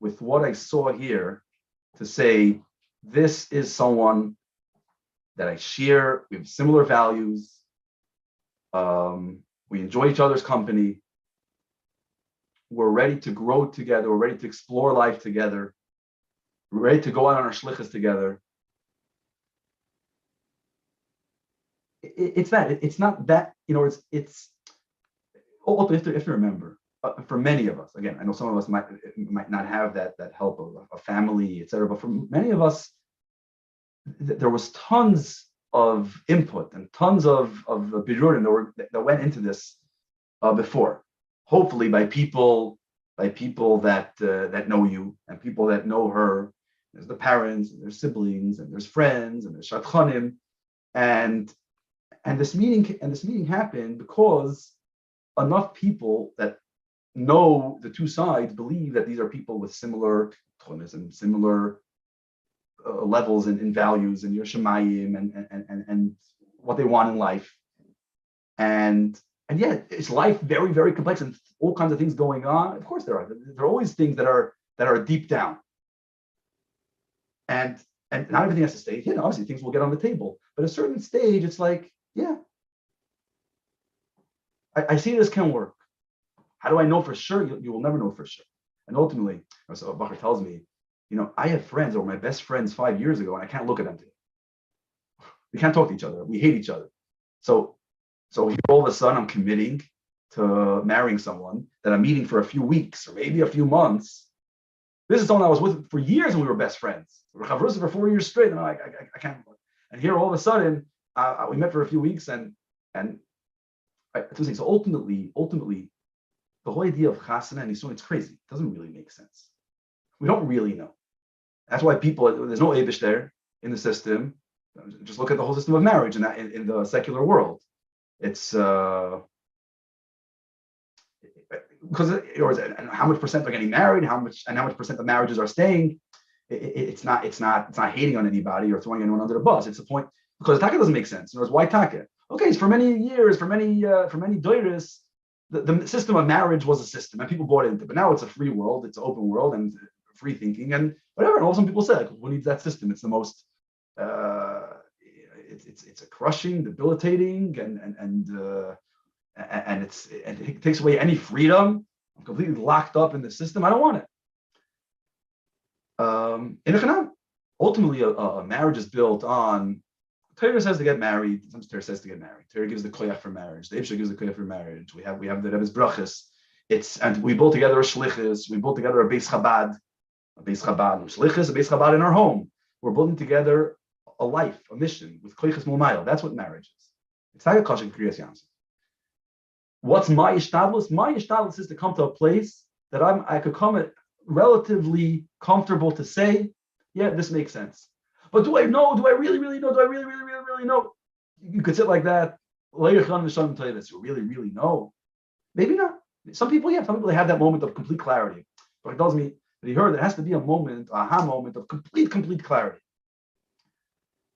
with what I saw here to say, this is someone that I share, we have similar values, we enjoy each other's company, we're ready to grow together, we're ready to explore life together, we're ready to go out on our shlichus together. It's not that, it's also you have to remember, for many of us, again, I know some of us might not have that help of a family, etc. But for many of us, there was tons of input and tons of birurim that went into this before. Hopefully, by people that know you and people that know her. There's the parents, and there's siblings, and there's friends, and there's shadchanim, and this meeting happened because enough people that know the two sides believe that these are people with similar tchunas and similar levels in values and Yerushalayim and what they want in life, and yet it's life very, very complex and all kinds of things going on. Of course there are always things that are deep down, and not everything has to stay hidden. Obviously things will get on the table, but at a certain stage it's like, yeah, I see this can work. How do I know for sure? You will never know for sure. And ultimately, so Bochur tells me, I have friends that were my best friends 5 years ago, and I can't look at them today. We can't talk to each other. We hate each other. So here all of a sudden I'm committing to marrying someone that I'm meeting for a few weeks or maybe a few months. This is someone I was with for years and we were best friends. We were chavrusa for 4 years straight, and I can't. And here all of a sudden we met for a few weeks, and so ultimately, the whole idea of chasana and nisuin, it's crazy. It doesn't really make sense. We don't really know. That's why there's no Abish there in the system. Just look at the whole system of marriage in the secular world. It's because and how much percent are getting married, how much percent of marriages are staying. It's not hating on anybody or throwing anyone under the bus. It's a point because taka doesn't make sense. In other words, why taka? Okay, so for many years, for many doiris, the system of marriage was a system and people bought into it. But now it's a free world, it's an open world and free thinking and whatever. And all some people say, like, who needs that system? It's the most it's a crushing, debilitating, and it takes away any freedom. I'm completely locked up in the system. I don't want it. Ultimately, a marriage is built on. Torah says to get married. Some Torah says to get married. Torah gives the koyach for marriage. The Ibshah gives the koyach for marriage. We have the Rebbe's brachas. And we build together a shlichus. We build together a beis Chabad, shlichus, a beis Chabad in our home. We're building together a life, a mission with koyches mulmayel. That's what marriage is. It's not a kashik kriyas yamsuf. What's my ishtadlus? My ishtadlus is to come to a place that I could come at relatively comfortable to say, yeah, this makes sense. But do I know? Do I really know? Do I really know? You could sit like that. You really, really know? Maybe not. Some people, yeah, some people have that moment of complete clarity. But it tells me that he heard there has to be a moment, aha moment of complete clarity.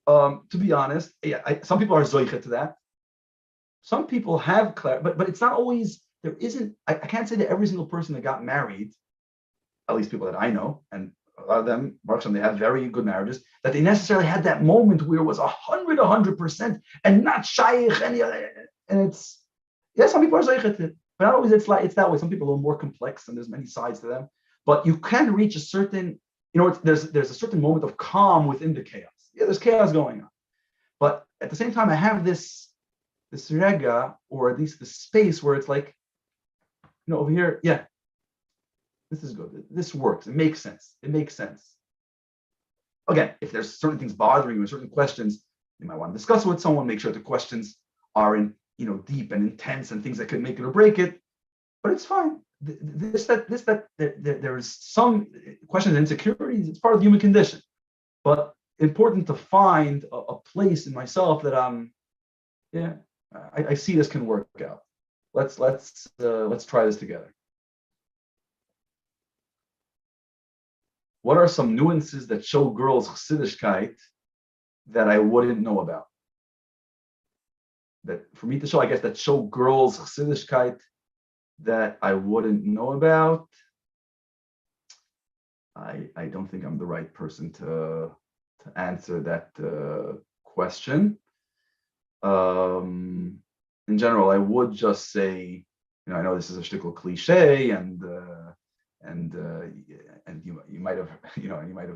To be honest, yeah, some people are zoichet to that. Some people have clarity, but it's not always. There isn't. I can't say that every single person that got married, at least people that I know, and a lot of them, they have very good marriages, that they necessarily had that moment where it was 100%, and not shaykh, and it's, yeah, some people are shaykh, but not always it's that way. Some people are a little more complex, and there's many sides to them. But you can reach a certain, there's a certain moment of calm within the chaos. Yeah, there's chaos going on, but at the same time, I have this rega, or at least the space where it's like, over here, yeah. This is good. This works. It makes sense. Again, if there's certain things bothering you, certain questions, you might want to discuss it with someone. Make sure the questions are in, deep and intense and things that could make it or break it. But it's fine. There's some questions and insecurities. It's part of the human condition. But important to find a place in myself that I see this can work out. Let's try this together. What are some nuances that show girls chassidishkeit that I wouldn't know about? That for me to show, I guess, that show girls chassidishkeit that I wouldn't know about. I don't think I'm the right person to answer that question. In general, I would just say, I know this is a shtickle cliche, and you might have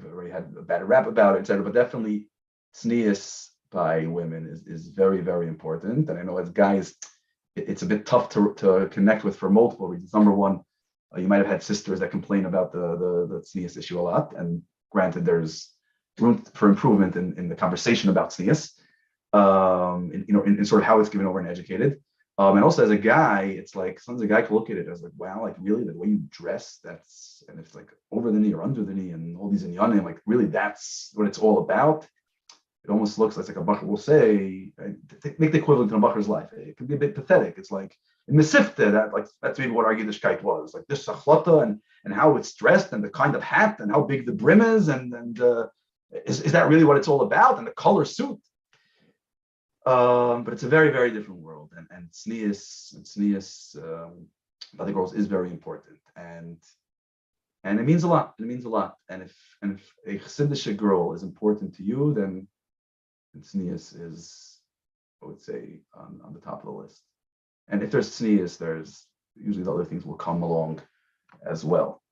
already had a bad rap about it, etc. But definitely, tznius by women is very, very important. And I know as guys, it's a bit tough to connect with for multiple reasons. Number one, you might have had sisters that complain about the tznius issue a lot. And granted, there's room for improvement in the conversation about tznius, in sort of how it's given over and educated. And also as a guy, it's like sometimes a guy can look at it as like, wow, like really the way you dress, and it's like over the knee or under the knee and all these inyanim, like really that's what it's all about. It almost looks like a bacher will say, make the equivalent in a bacher's life. It can be a bit pathetic. It's like in Mesifta, that's maybe what our Yiddishkeit was, like this achlata and how it's dressed and the kind of hat and how big the brim is and is that really what it's all about, and the color suit. But it's a very, very different world, and tznius by the girls is very important, and it means a lot. It means a lot. And if a chassidish girl is important to you, then tznius is, I would say, on the top of the list. And if there's tznius, there's usually the other things will come along as well.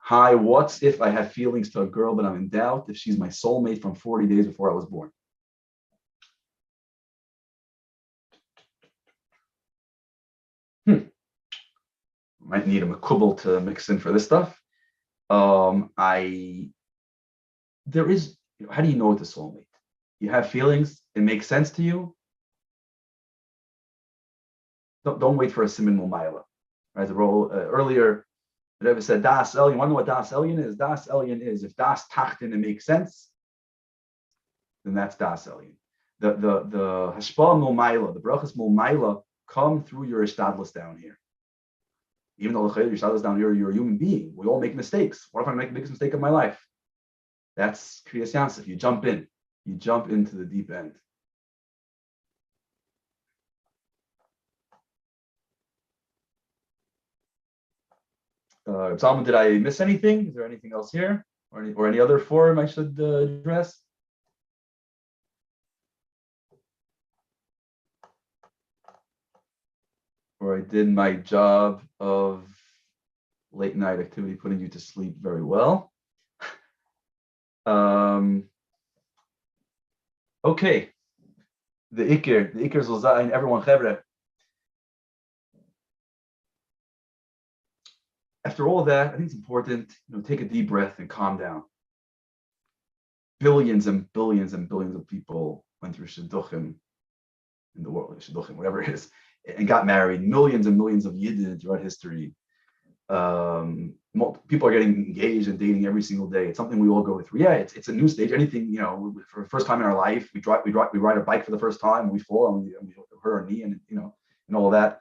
Hi, what's if I have feelings to a girl, but I'm in doubt if she's my soulmate from 40 days before I was born? Might need a makubal to mix in for this stuff. How do you know it's a soulmate? You have feelings, it makes sense to you. Don't wait for a siman mumayla. Right? Earlier, the Rebbe said das elyon. You want to know what das elyon is? Das elyon is if das tachtin it makes sense, then that's das elyon. The hashpa mumayla, the brachas mumayla come through your ishtadlus down here. Even though your ishtadlus down here, you're a human being. We all make mistakes. What if I make the biggest mistake of my life? That's kriyas yansif. You jump in. You jump into the deep end. Salman, did I miss anything? Is there anything else here, or any other form I should address? Or I did my job of late night activity, putting you to sleep very well. Okay. The Iker soll sein, everyone chevre. After all that, I think it's important, take a deep breath and calm down. Billions and billions and billions of people went through shidduchim in the world, shidduchim, whatever it is, and got married. Millions and millions of yidden throughout history. People are getting engaged and dating every single day. It's something we all go through. Yeah, it's a new stage. Anything, for the first time in our life, we ride a bike for the first time, we fall and we hurt our knee, and all that.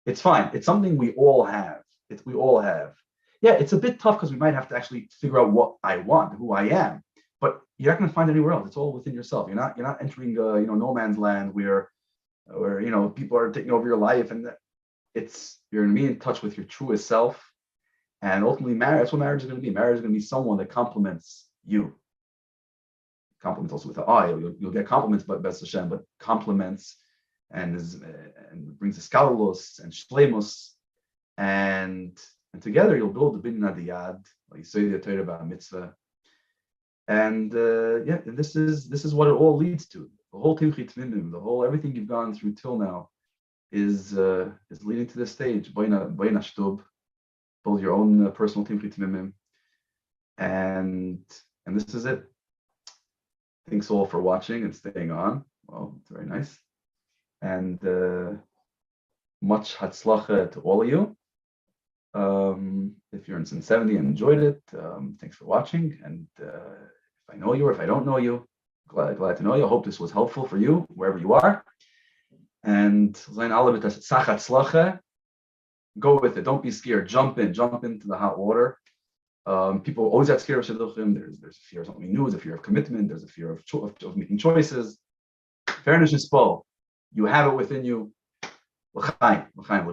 It's fine. It's something we all have. We all have. Yeah, it's a bit tough because we might have to actually figure out what I want, who I am. But you're not going to find it anywhere else. It's all within yourself. You're not entering no man's land where people are taking over your life, and you're going to be in touch with your truest self. And ultimately, that's what marriage is going to be. Marriage is going to be someone that complements you. Compliments also with the eye. You'll get compliments, but B'ez Hashem, but compliments and brings the skalos and shlemus, and together you'll build the binyan adiyad, like you say the Torah about mitzvah. And and this is what it all leads to. The whole timchit minim, everything you've gone through till now is leading to this stage. Boina shtub. Build your own personal timchit mimim, and this is it. Thanks all for watching and staying on. Well, it's very nice, and much hatzlacha to all of you. If you're in Sin 70 and enjoyed it, thanks for watching. And if I know you or if I don't know you, glad to know you. I hope this was helpful for you wherever you are. And go with it. Don't be scared. Jump into the hot water. People always get scared of shidduchim. There's a fear of something new. There's a fear of commitment. There's a fear of making choices. Fairness is full. You have it within you. L'chaim, l'chaim,